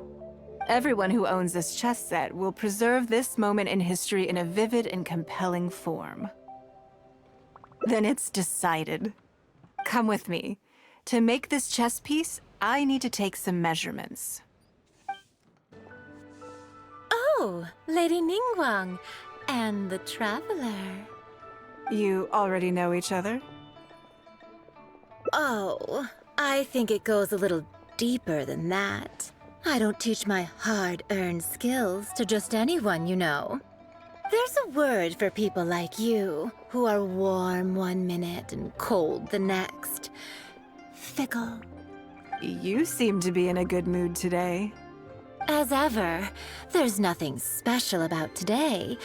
Everyone who owns this chess set will preserve this moment in history in a vivid and compelling form. Then it's decided. Come with me. To make this chess piece, I need to take some measurements. Oh, Lady Ningguang and the Traveler. You already know each other? Oh, I think it goes a little deeper than that. I don't teach my hard-earned skills to just anyone, you know. There's a word for people like you, who are warm one minute and cold the next. Fickle. You seem to be in a good mood today. As ever, there's nothing special about today,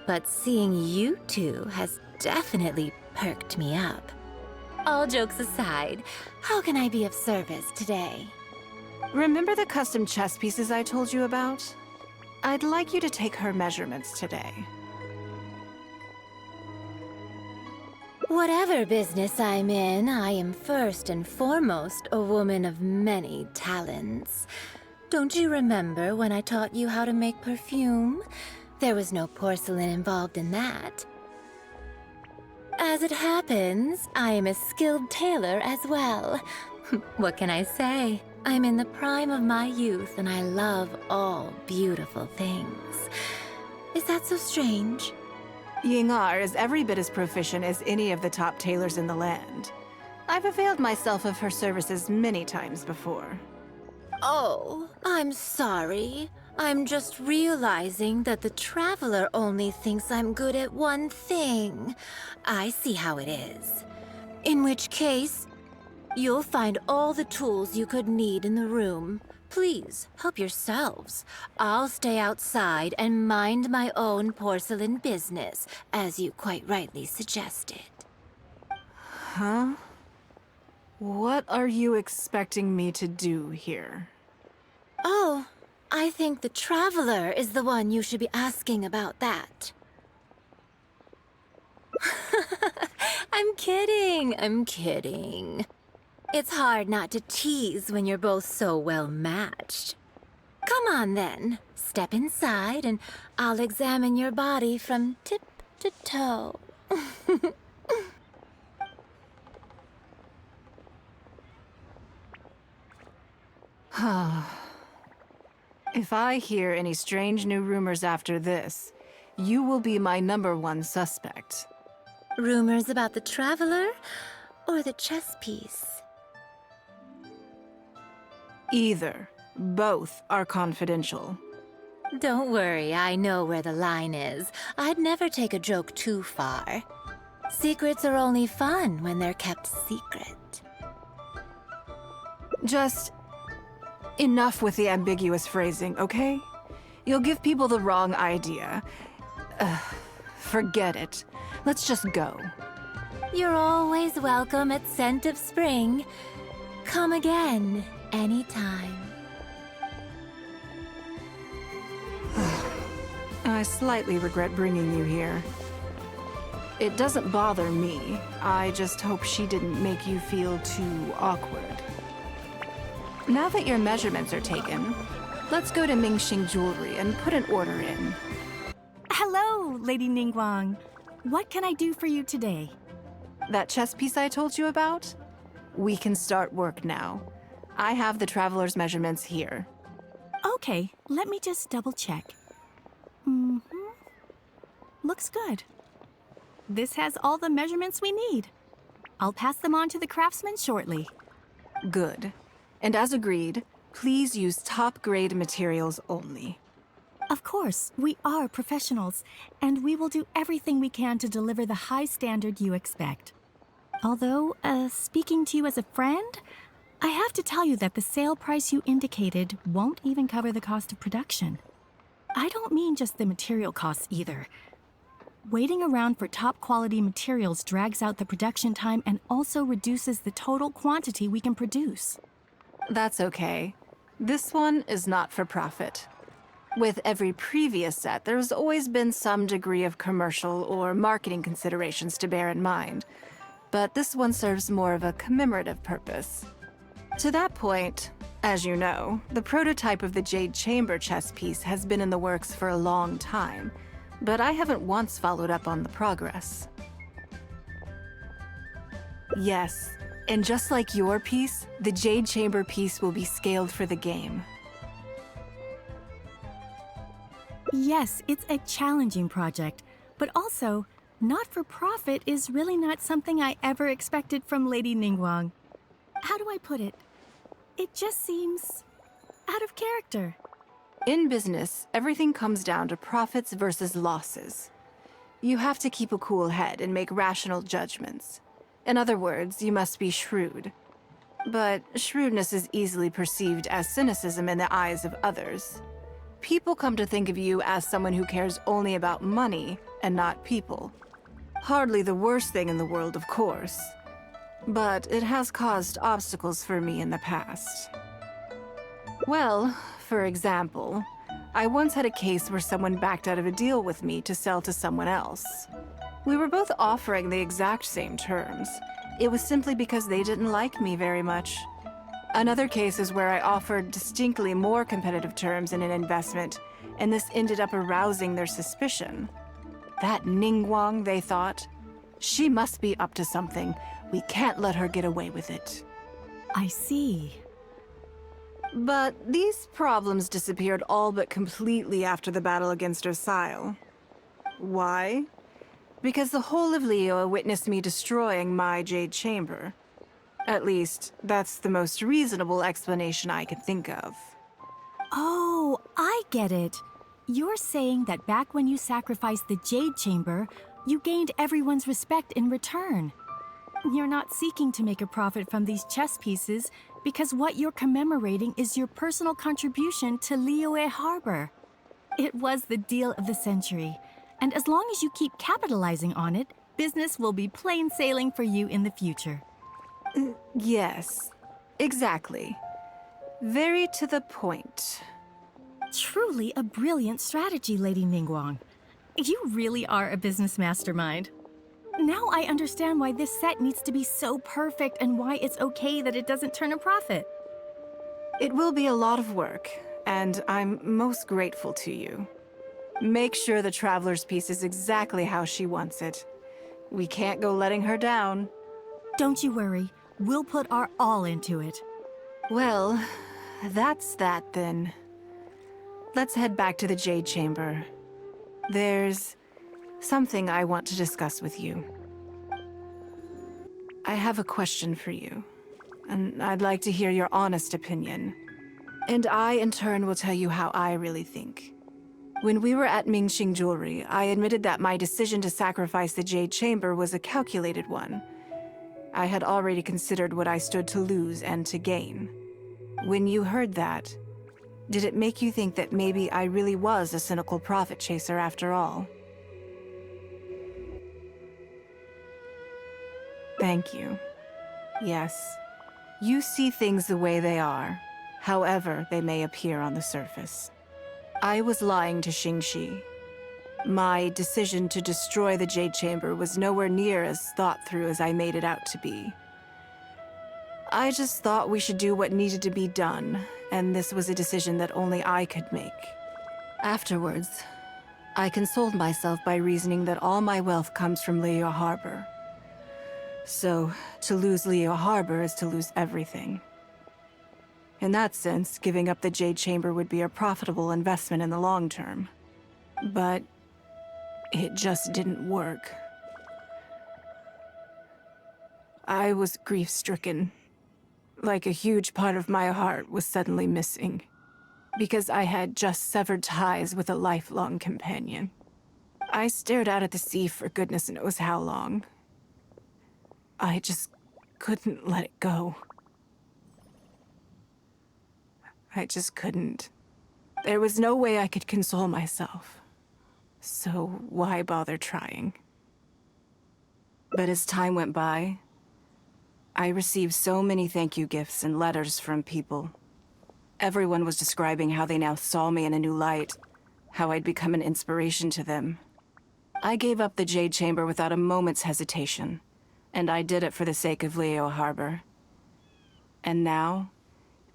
but seeing you two has definitely perked me up. All jokes aside, how can I be of service today? Remember the custom chess pieces I told you about? I'd like you to take her measurements today. Whatever business I'm in, I am first and foremost a woman of many talents. Don't you remember when I taught you how to make perfume? There was no porcelain involved in that. As it happens, I am a skilled tailor as well. What can I say? I'm in the prime of my youth and I love all beautiful things. Is that so strange? Yingar is every bit as proficient as any of the top tailors in the land. I've availed myself of her services many times before. Oh, I'm sorry. I'm just realizing that the Traveler only thinks I'm good at one thing. I see how it is. In which case, you'll find all the tools you could need in the room. Please, help yourselves. I'll stay outside and mind my own porcelain business, as you quite rightly suggested. Huh? What are you expecting me to do here? Oh, I think the Traveler is the one you should be asking about that. I'm kidding. It's hard not to tease when you're both so well matched. Come on then, step inside and I'll examine your body from tip to toe. If I hear any strange new rumors after this, you will be my #1 suspect. Rumors about the Traveler or the chess piece? Either. Both are confidential. Don't worry, I know where the line is. I'd never take a joke too far. Secrets are only fun when they're kept secret. Just enough with the ambiguous phrasing, okay? You'll give people the wrong idea. Forget it. Let's just go. You're always welcome at Scent of Spring. Come again, anytime. I slightly regret bringing you here. It doesn't bother me. I just hope she didn't make you feel too awkward. Now that your measurements are taken, let's go to Mingxing Jewelry and put an order in. Hello, Lady Ningguang. What can I do for you today? That chess piece I told you about? We can start work now. I have the traveler's measurements here. Okay, let me just double check. Looks good. This has all the measurements we need. I'll pass them on to the craftsman shortly. Good. And as agreed, please use top-grade materials only. Of course, we are professionals, and we will do everything we can to deliver the high standard you expect. Although, speaking to you as a friend, I have to tell you that the sale price you indicated won't even cover the cost of production. I don't mean just the material costs either. Waiting around for top-quality materials drags out the production time and also reduces the total quantity we can produce. That's okay. This one is not for profit. With every previous set, there's always been some degree of commercial or marketing considerations to bear in mind. But this one serves more of a commemorative purpose. To that point, as you know, the prototype of the Jade Chamber chess piece has been in the works for a long time, but I haven't once followed up on the progress. Yes, and just like your piece, the Jade Chamber piece will be scaled for the game. Yes, it's a challenging project, but also, not-for-profit is really not something I ever expected from Lady Ningguang. How do I put it? It just seems out of character. In business, everything comes down to profits versus losses. You have to keep a cool head and make rational judgments. In other words, you must be shrewd. But shrewdness is easily perceived as cynicism in the eyes of others. People come to think of you as someone who cares only about money and not people. Hardly the worst thing in the world, of course. But it has caused obstacles for me in the past. Well, for example, I once had a case where someone backed out of a deal with me to sell to someone else. We were both offering the exact same terms. It was simply because they didn't like me very much. Another case is where I offered distinctly more competitive terms in an investment, and this ended up arousing their suspicion. That Ningguang, they thought. She must be up to something. We can't let her get away with it. I see. But these problems disappeared all but completely after the battle against Osile. Why? Because the whole of Liyue witnessed me destroying my Jade Chamber. At least, that's the most reasonable explanation I can think of. Oh, I get it. You're saying that back when you sacrificed the Jade Chamber, you gained everyone's respect in return. You're not seeking to make a profit from these chess pieces because what you're commemorating is your personal contribution to Liyue Harbor. It was the deal of the century, and as long as you keep capitalizing on it, business will be plain sailing for you in the future. Yes, exactly. Very to the point. Truly a brilliant strategy, Lady Ningguang. You really are a business mastermind. Now I understand why this set needs to be so perfect and why it's okay that it doesn't turn a profit. It will be a lot of work, and I'm most grateful to you. Make sure the Traveler's piece is exactly how she wants it. We can't go letting her down. Don't you worry. We'll put our all into it. Well, that's that then. Let's head back to the Jade Chamber. There's something I want to discuss with you. I have a question for you, and I'd like to hear your honest opinion. And I, in turn, will tell you how I really think. When we were at Mingxing Jewelry, I admitted that my decision to sacrifice the Jade Chamber was a calculated one. I had already considered what I stood to lose and to gain. When you heard that, did it make you think that maybe I really was a cynical profit chaser after all? Thank you. Yes, you see things the way they are, however they may appear on the surface. I was lying to Xingxi. My decision to destroy the Jade Chamber was nowhere near as thought through as I made it out to be. I just thought we should do what needed to be done, and this was a decision that only I could make. Afterwards, I consoled myself by reasoning that all my wealth comes from Liyue Harbor. So, to lose Liyue Harbor is to lose everything. In that sense, giving up the Jade Chamber would be a profitable investment in the long term. But it just didn't work. I was grief-stricken. Like a huge part of my heart was suddenly missing. Because I had just severed ties with a lifelong companion. I stared out at the sea for goodness knows how long. I just couldn't let it go. I just couldn't. There was no way I could console myself. So why bother trying? But as time went by, I received so many thank you gifts and letters from people. Everyone was describing how they now saw me in a new light, how I'd become an inspiration to them. I gave up the Jade Chamber without a moment's hesitation, and I did it for the sake of Liyue Harbor. And now,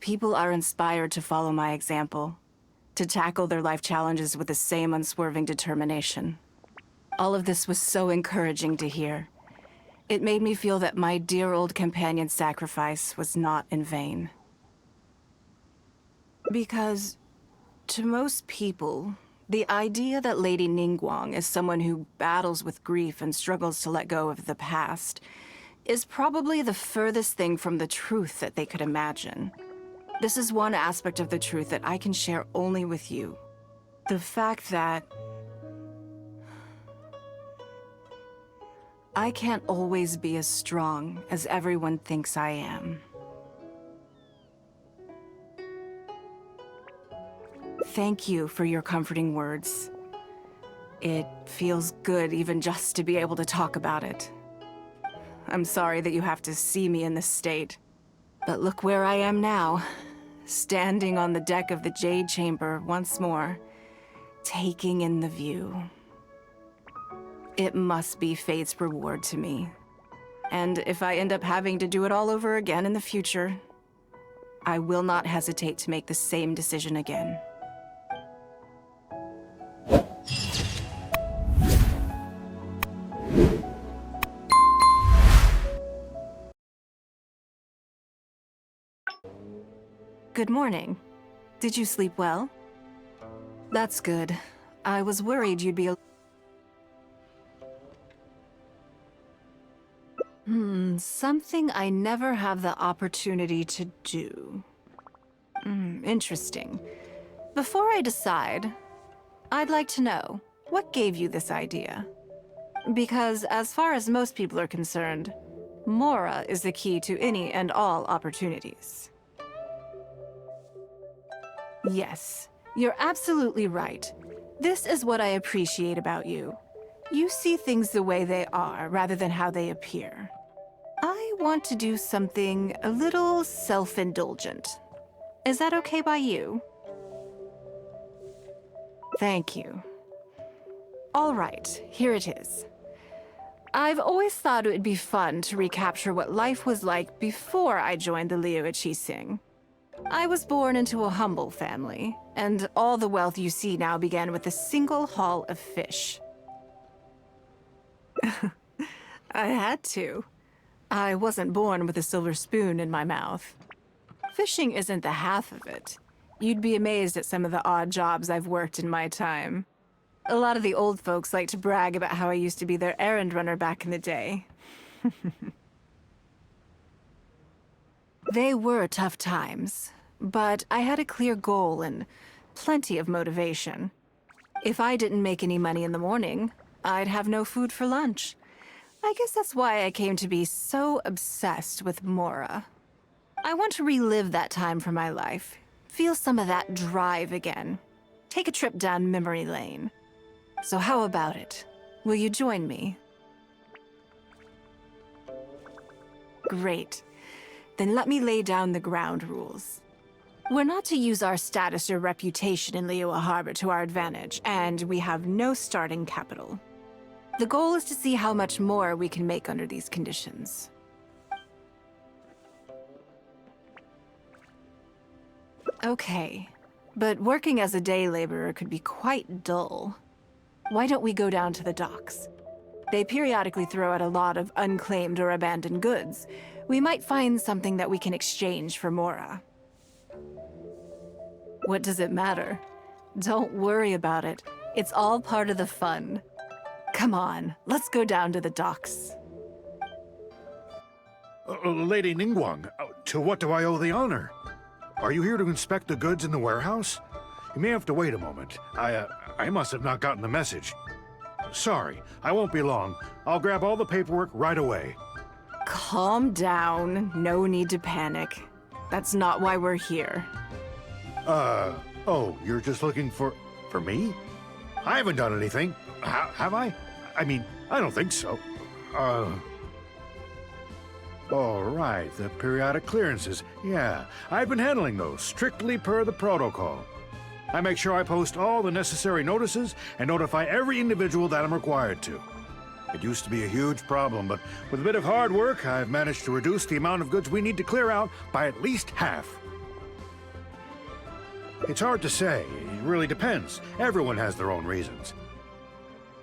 people are inspired to follow my example, to tackle their life challenges with the same unswerving determination. All of this was so encouraging to hear. It made me feel that my dear old companion's sacrifice was not in vain. Because, to most people, the idea that Lady Ningguang is someone who battles with grief and struggles to let go of the past is probably the furthest thing from the truth that they could imagine. This is one aspect of the truth that I can share only with you. The fact that I can't always be as strong as everyone thinks I am. Thank you for your comforting words. It feels good even just to be able to talk about it. I'm sorry that you have to see me in this state. But look where I am now, standing on the deck of the Jade Chamber once more, taking in the view. It must be fate's reward to me. And if I end up having to do it all over again in the future, I will not hesitate to make the same decision again. Good morning. Did you sleep well? That's good. I was worried you'd be something I never have the opportunity to do. Interesting. Before I decide, I'd like to know, what gave you this idea? Because as far as most people are concerned, Mora is the key to any and all opportunities. Yes, you're absolutely right. This is what I appreciate about you. You see things the way they are, rather than how they appear. I want to do something a little self-indulgent. Is that okay by you? Thank you. All right, here it is. I've always thought it would be fun to recapture what life was like before I joined the Liyue Qixing. I was born into a humble family, and all the wealth you see now began with a single haul of fish. I had to. I wasn't born with a silver spoon in my mouth. Fishing isn't the half of it. You'd be amazed at some of the odd jobs I've worked in my time. A lot of the old folks like to brag about how I used to be their errand runner back in the day. They were tough times, but I had a clear goal and plenty of motivation. If I didn't make any money in the morning, I'd have no food for lunch. I guess that's why I came to be so obsessed with Mora. I want to relive that time for my life, feel some of that drive again, take a trip down memory lane. So how about it? Will you join me? Great. Then let me lay down the ground rules. We're not to use our status or reputation in Liyue Harbor to our advantage, and we have no starting capital. The goal is to see how much more we can make under these conditions. Okay, but working as a day laborer could be quite dull. Why don't we go down to the docks? They periodically throw out a lot of unclaimed or abandoned goods. We might find something that we can exchange for Mora. What does it matter? Don't worry about it. It's all part of the fun. Come on, let's go down to the docks. Lady Ningguang, to what do I owe the honor? Are you here to inspect the goods in the warehouse? You may have to wait a moment. I must have not gotten the message. Sorry, I won't be long. I'll grab all the paperwork right away. Calm down. No need to panic. That's not why we're here. Oh, you're just looking for me? I haven't done anything. Have I? I mean, I don't think so. All right, the periodic clearances. Yeah, I've been handling those, strictly per the protocol. I make sure I post all the necessary notices and notify every individual that I'm required to. It used to be a huge problem, but with a bit of hard work, I've managed to reduce the amount of goods we need to clear out by at least half. It's hard to say. It really depends. Everyone has their own reasons.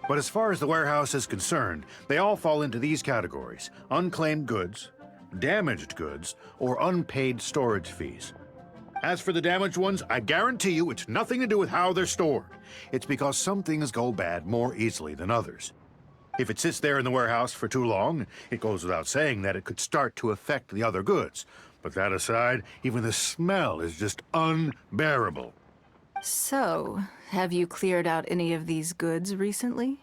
But as far as the warehouse is concerned, they all fall into these categories: unclaimed goods, damaged goods, or unpaid storage fees. As for the damaged ones, I guarantee you it's nothing to do with how they're stored. It's because some things go bad more easily than others. If it sits there in the warehouse for too long, it goes without saying that it could start to affect the other goods. But that aside, even the smell is just unbearable. So, have you cleared out any of these goods recently?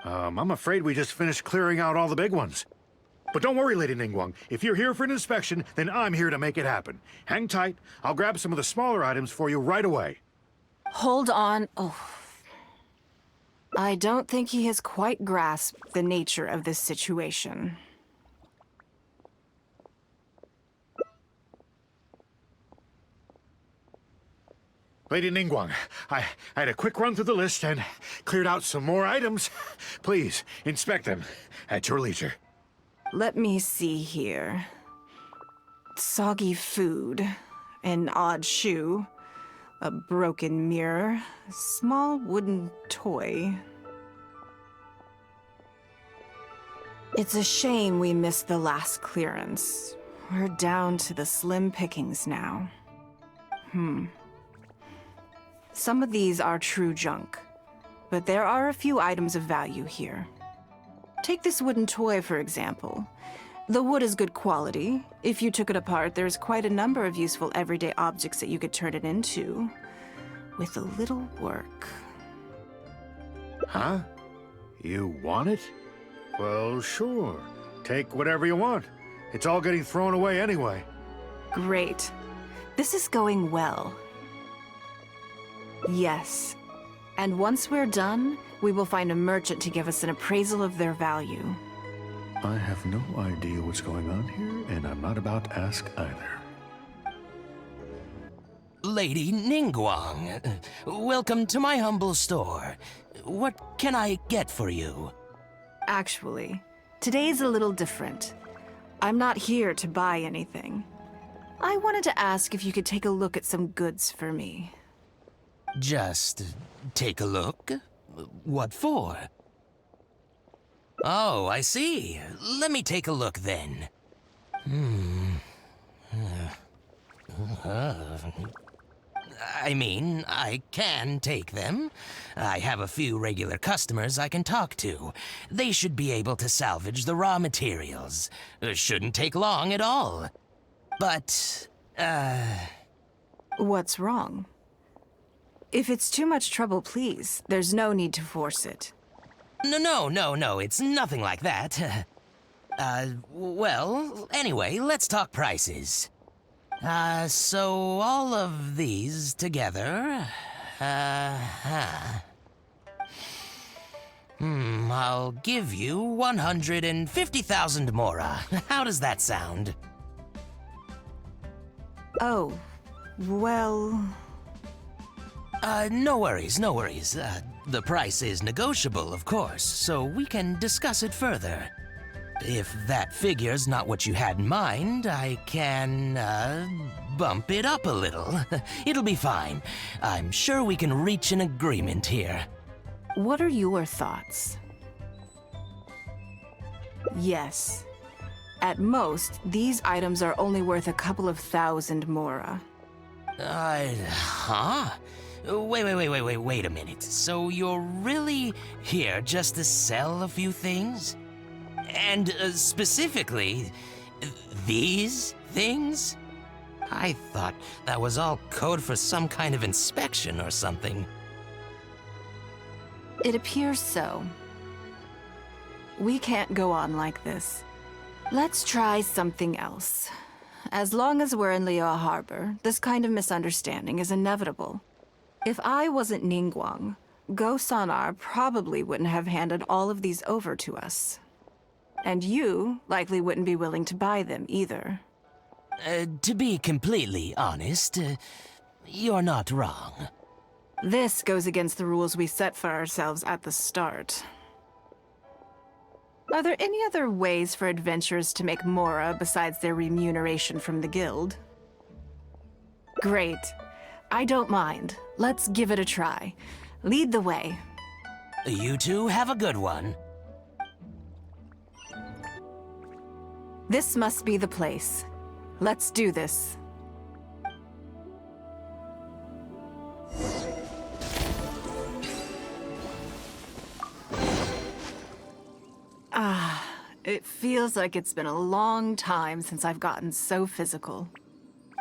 I'm afraid we just finished clearing out all the big ones. But don't worry, Lady Ningguang. If you're here for an inspection, then I'm here to make it happen. Hang tight. I'll grab some of the smaller items for you right away. Hold on. Oh. I don't think he has quite grasped the nature of this situation. Lady Ningguang, I had a quick run through the list and cleared out some more items. Please, inspect them at your leisure. Let me see here. Soggy food, an odd shoe, a broken mirror, a small wooden toy. It's a shame we missed the last clearance. We're down to the slim pickings now. Some of these are true junk, but there are a few items of value here. Take this wooden toy, for example. The wood is good quality. If you took it apart, there's quite a number of useful everyday objects that you could turn it into, with a little work. Huh? You want it? Well, sure. Take whatever you want. It's all getting thrown away anyway. Great. This is going well. Yes. And once we're done, we will find a merchant to give us an appraisal of their value. I have no idea what's going on here, and I'm not about to ask either. Lady Ningguang, welcome to my humble store. What can I get for you? Actually, today's a little different. I'm not here to buy anything. I wanted to ask if you could take a look at some goods for me. Just take a look? What for? Oh, I see. Let me take a look then. I mean, I can take them. I have a few regular customers I can talk to. They should be able to salvage the raw materials. Shouldn't take long at all. But, What's wrong? If it's too much trouble, please, there's no need to force it. No, it's nothing like that. Well, anyway, let's talk prices. So all of these together, I'll give you 150,000 mora. How does that sound? Oh, well... No worries, no worries. The price is negotiable, of course, so we can discuss it further. If that figure's not what you had in mind, I can, bump it up a little. It'll be fine. I'm sure we can reach an agreement here. What are your thoughts? Yes. At most, these items are only worth a couple of thousand mora. Huh? Wait a minute. So you're really here just to sell a few things? And specifically, these things? I thought that was all code for some kind of inspection or something. It appears so. We can't go on like this. Let's try something else. As long as we're in Liyue Harbor, this kind of misunderstanding is inevitable. If I wasn't Ningguang, Go Sonar probably wouldn't have handed all of these over to us. And you likely wouldn't be willing to buy them either. To be completely honest, you're not wrong. This goes against the rules we set for ourselves at the start. Are there any other ways for adventurers to make mora besides their remuneration from the guild? Great. I don't mind. Let's give it a try. Lead the way. You two have a good one. This must be the place. Let's do this. It feels like it's been a long time since I've gotten so physical.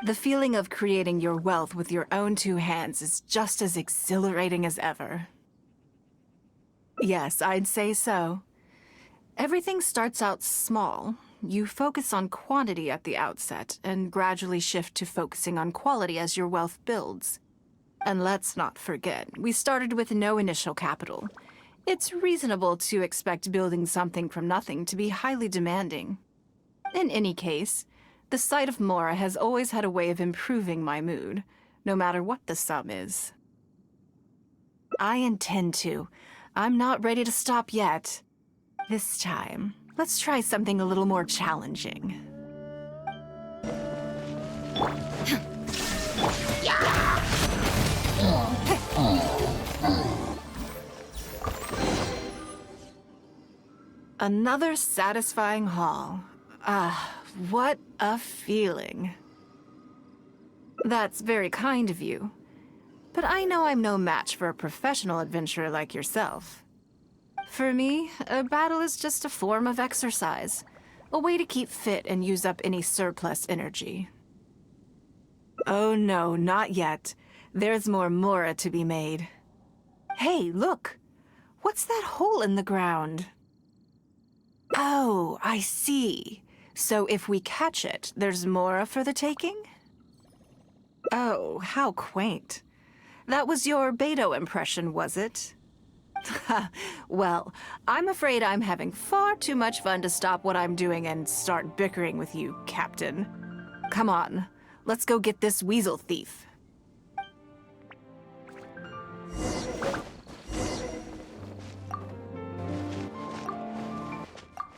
The feeling of creating your wealth with your own two hands is just as exhilarating as ever. Yes, I'd say so. Everything starts out small. You focus on quantity at the outset, and gradually shift to focusing on quality as your wealth builds. And let's not forget, we started with no initial capital. It's reasonable to expect building something from nothing to be highly demanding. In any case, the sight of mora has always had a way of improving my mood, no matter what the sum is. I intend to. I'm not ready to stop yet. This time, let's try something a little more challenging. Another satisfying haul. What a feeling. That's very kind of you. But I know I'm no match for a professional adventurer like yourself. For me, a battle is just a form of exercise, a way to keep fit and use up any surplus energy. Oh no, not yet. There's more mora to be made. Hey, look! What's that hole in the ground? Oh, I see. So if we catch it, there's mora for the taking? Oh, how quaint. That was your Beto impression, was it? Well, I'm afraid I'm having far too much fun to stop what I'm doing and start bickering with you, Captain. Come on, let's go get this weasel thief.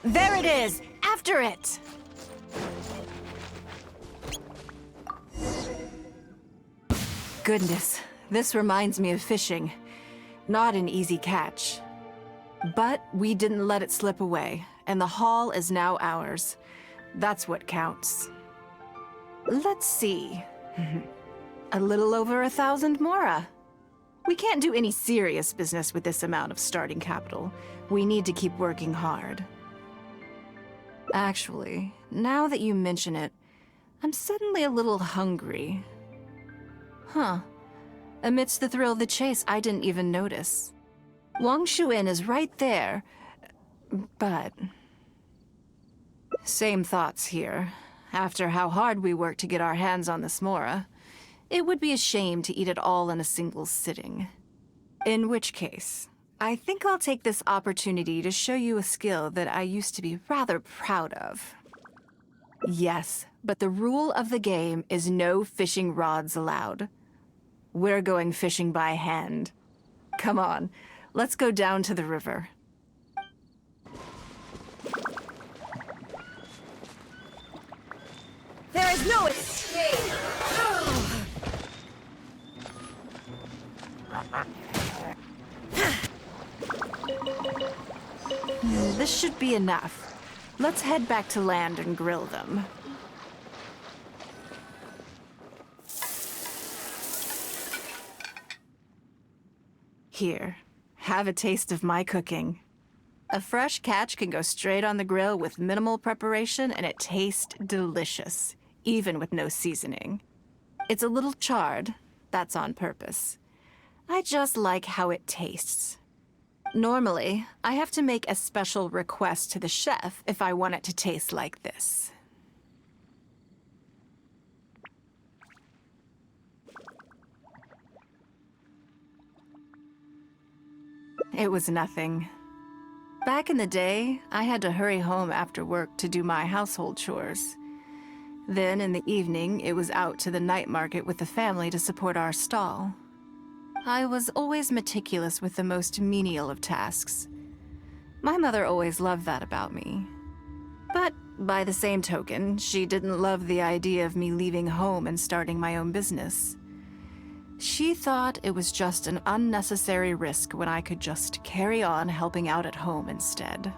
There it is! After it! Goodness, this reminds me of fishing. Not an easy catch. But we didn't let it slip away, and the haul is now ours. That's what counts. Let's see. A little over 1,000 mora. We can't do any serious business with this amount of starting capital. We need to keep working hard. Actually, now that you mention it, I'm suddenly a little hungry. Huh. Amidst the thrill of the chase, I didn't even notice. Wangshu Inn is right there, but... Same thoughts here. After how hard we worked to get our hands on this mora, it would be a shame to eat it all in a single sitting. In which case, I think I'll take this opportunity to show you a skill that I used to be rather proud of. Yes, but the rule of the game is no fishing rods allowed. We're going fishing by hand. Come on, let's go down to the river. There is no escape! This should be enough. Let's head back to land and grill them. Here, have a taste of my cooking. A fresh catch can go straight on the grill with minimal preparation and it tastes delicious, even with no seasoning. It's a little charred, that's on purpose. I just like how it tastes. Normally, I have to make a special request to the chef if I want it to taste like this. It was nothing. Back in the day, I had to hurry home after work to do my household chores. Then, in the evening, it was out to the night market with the family to support our stall. I was always meticulous with the most menial of tasks. My mother always loved that about me. But by the same token, she didn't love the idea of me leaving home and starting my own business. She thought it was just an unnecessary risk when I could just carry on helping out at home instead.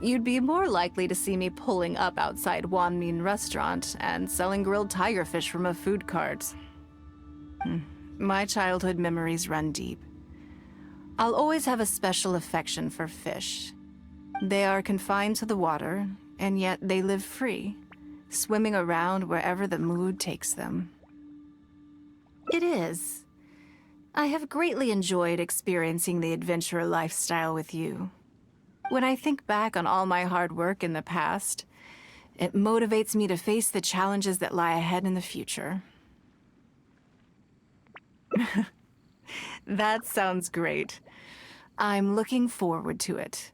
You'd be more likely to see me pulling up outside Wanmin Restaurant and selling grilled tiger fish from a food cart. My childhood memories run deep. I'll always have a special affection for fish. They are confined to the water, and yet they live free, swimming around wherever the mood takes them. It is. I have greatly enjoyed experiencing the adventurer lifestyle with you. When I think back on all my hard work in the past, it motivates me to face the challenges that lie ahead in the future. That sounds great. I'm looking forward to it.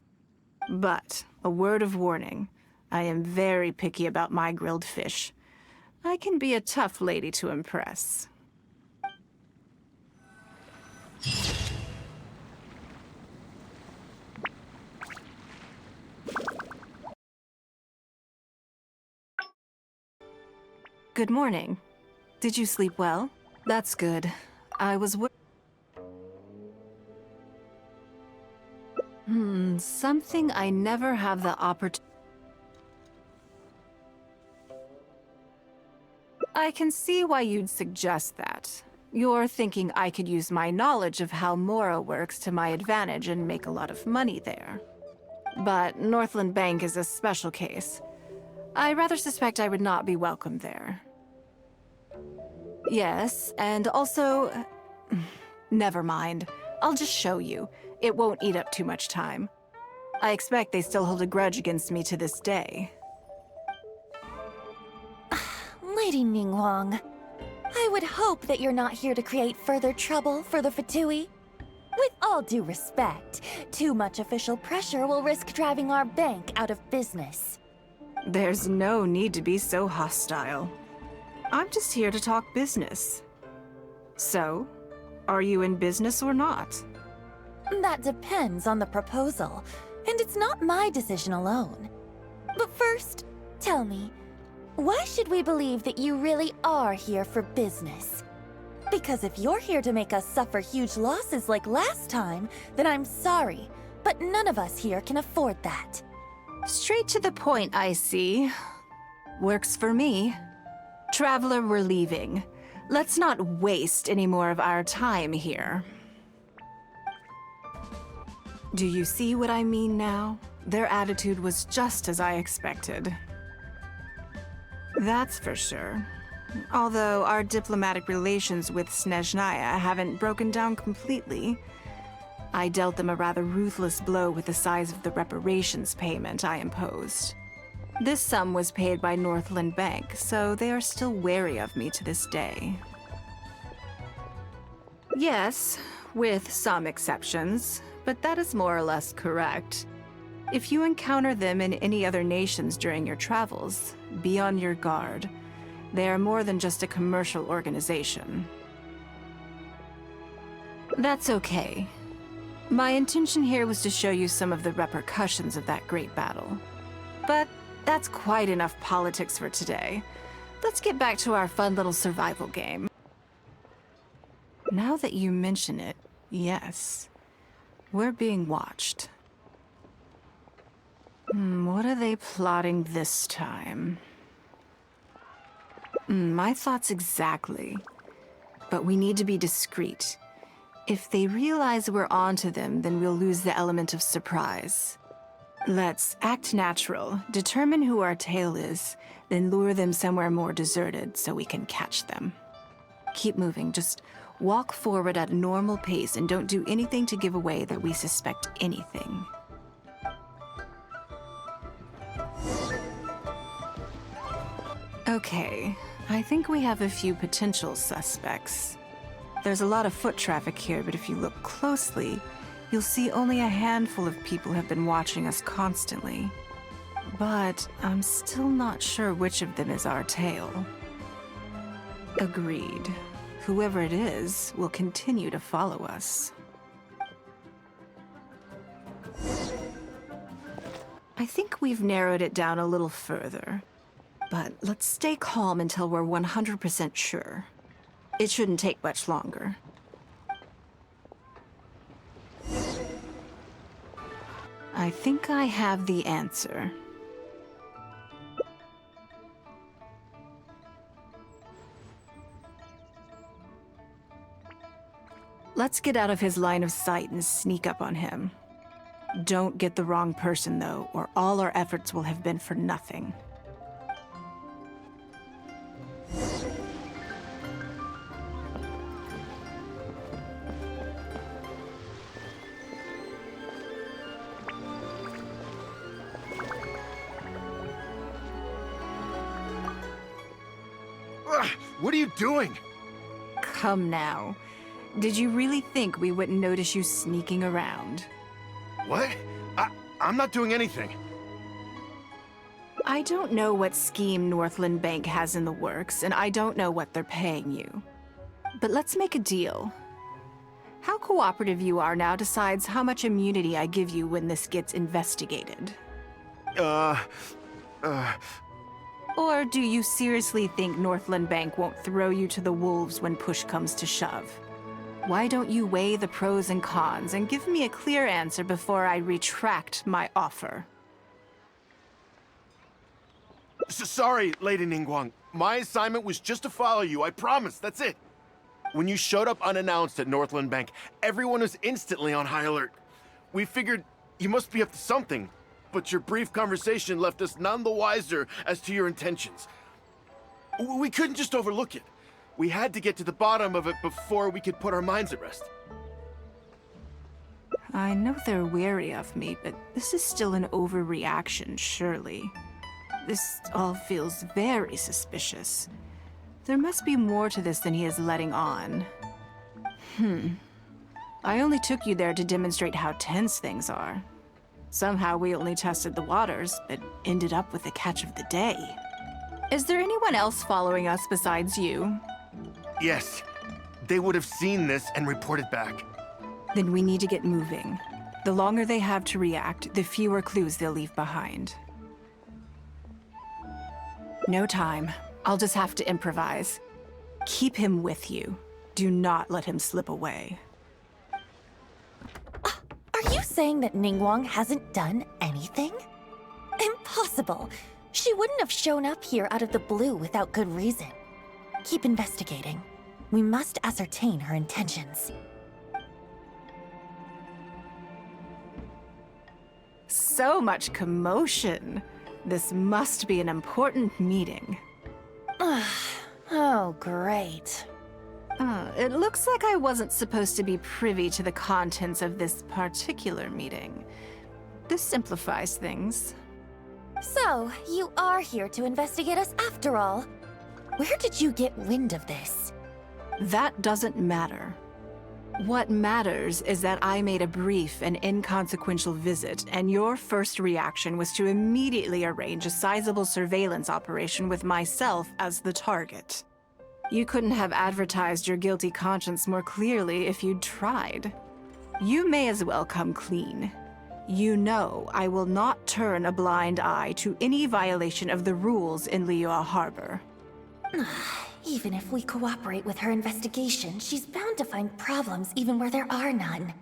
But, a word of warning, I am very picky about my grilled fish. I can be a tough lady to impress. Good morning. Did you sleep well? That's good. I was something I never have the opportunity. I can see why you'd suggest that. You're thinking I could use my knowledge of how Mora works to my advantage and make a lot of money there. But Northland Bank is a special case. I rather suspect I would not be welcome there. Yes, and also... Never mind. I'll just show you. It won't eat up too much time. I expect they still hold a grudge against me to this day. Lady Ningguang, I would hope that you're not here to create further trouble for the Fatui. With all due respect, too much official pressure will risk driving our bank out of business. There's no need to be so hostile. I'm just here to talk business. So, are you in business or not? That depends on the proposal, and it's not my decision alone. But first, tell me, why should we believe that you really are here for business? Because if you're here to make us suffer huge losses like last time, then I'm sorry, but none of us here can afford that. Straight to the point, I see. Works for me. Traveler, we're leaving. Let's not waste any more of our time here. Do you see what I mean now? Their attitude was just as I expected. That's for sure. Although our diplomatic relations with Snezhnaya haven't broken down completely, I dealt them a rather ruthless blow with the size of the reparations payment I imposed. This sum was paid by Northland Bank, so they are still wary of me to this day. Yes, with some exceptions, but that is more or less correct. If you encounter them in any other nations during your travels, be on your guard. They are more than just a commercial organization. That's okay. My intention here was to show you some of the repercussions of that great battle. But that's quite enough politics for today. Let's get back to our fun little survival game. Now that you mention it, yes. We're being watched. What are they plotting this time? My thoughts exactly. But we need to be discreet. If they realize we're onto them, then we'll lose the element of surprise. Let's act natural, determine who our tail is, then lure them somewhere more deserted so we can catch them. Keep moving, just walk forward at a normal pace and don't do anything to give away that we suspect anything. Okay, I think we have a few potential suspects. There's a lot of foot traffic here, but if you look closely, you'll see only a handful of people have been watching us constantly. But I'm still not sure which of them is our tail. Agreed. Whoever it is will continue to follow us. I think we've narrowed it down a little further. But let's stay calm until we're 100% sure. It shouldn't take much longer. I think I have the answer. Let's get out of his line of sight and sneak up on him. Don't get the wrong person, though, or all our efforts will have been for nothing. What are you doing? Come now. Did you really think we wouldn't notice you sneaking around? What? I'm not doing anything. I don't know what scheme Northland Bank has in the works, and I don't know what they're paying you. But let's make a deal. How cooperative you are now decides how much immunity I give you when this gets investigated. Or do you seriously think Northland Bank won't throw you to the wolves when push comes to shove? Why don't you weigh the pros and cons and give me a clear answer before I retract my offer? Sorry, Lady Ningguang. My assignment was just to follow you, I promise, that's it. When you showed up unannounced at Northland Bank, everyone was instantly on high alert. We figured you must be up to something, but your brief conversation left us none the wiser as to your intentions. We couldn't just overlook it. We had to get to the bottom of it before we could put our minds at rest. I know they're wary of me, but this is still an overreaction, surely. This all feels very suspicious. There must be more to this than he is letting on. I only took you there to demonstrate how tense things are. Somehow we only tested the waters, but ended up with the catch of the day. Is there anyone else following us besides you? Yes. They would have seen this and reported back. Then we need to get moving. The longer they have to react, the fewer clues they'll leave behind. No time. I'll just have to improvise. Keep him with you. Do not let him slip away. Are you saying that Ningguang hasn't done anything? Impossible. She wouldn't have shown up here out of the blue without good reason. Keep investigating. We must ascertain her intentions. So much commotion. This must be an important meeting. Oh, great. It looks like I wasn't supposed to be privy to the contents of this particular meeting. This simplifies things. So, you are here to investigate us after all. Where did you get wind of this? That doesn't matter. What matters is that I made a brief and inconsequential visit, and your first reaction was to immediately arrange a sizable surveillance operation with myself as the target. You couldn't have advertised your guilty conscience more clearly if you'd tried. You may as well come clean. You know I will not turn a blind eye to any violation of the rules in Liyue Harbor. Even if we cooperate with her investigation, she's bound to find problems even where there are none.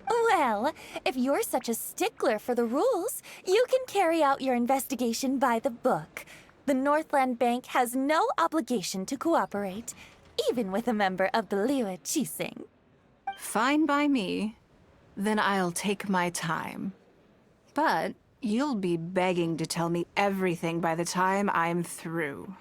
Well, if you're such a stickler for the rules, you can carry out your investigation by the book. The Northland Bank has no obligation to cooperate, even with a member of the Liyue Qixing. Fine by me. Then I'll take my time. But you'll be begging to tell me everything by the time I'm through.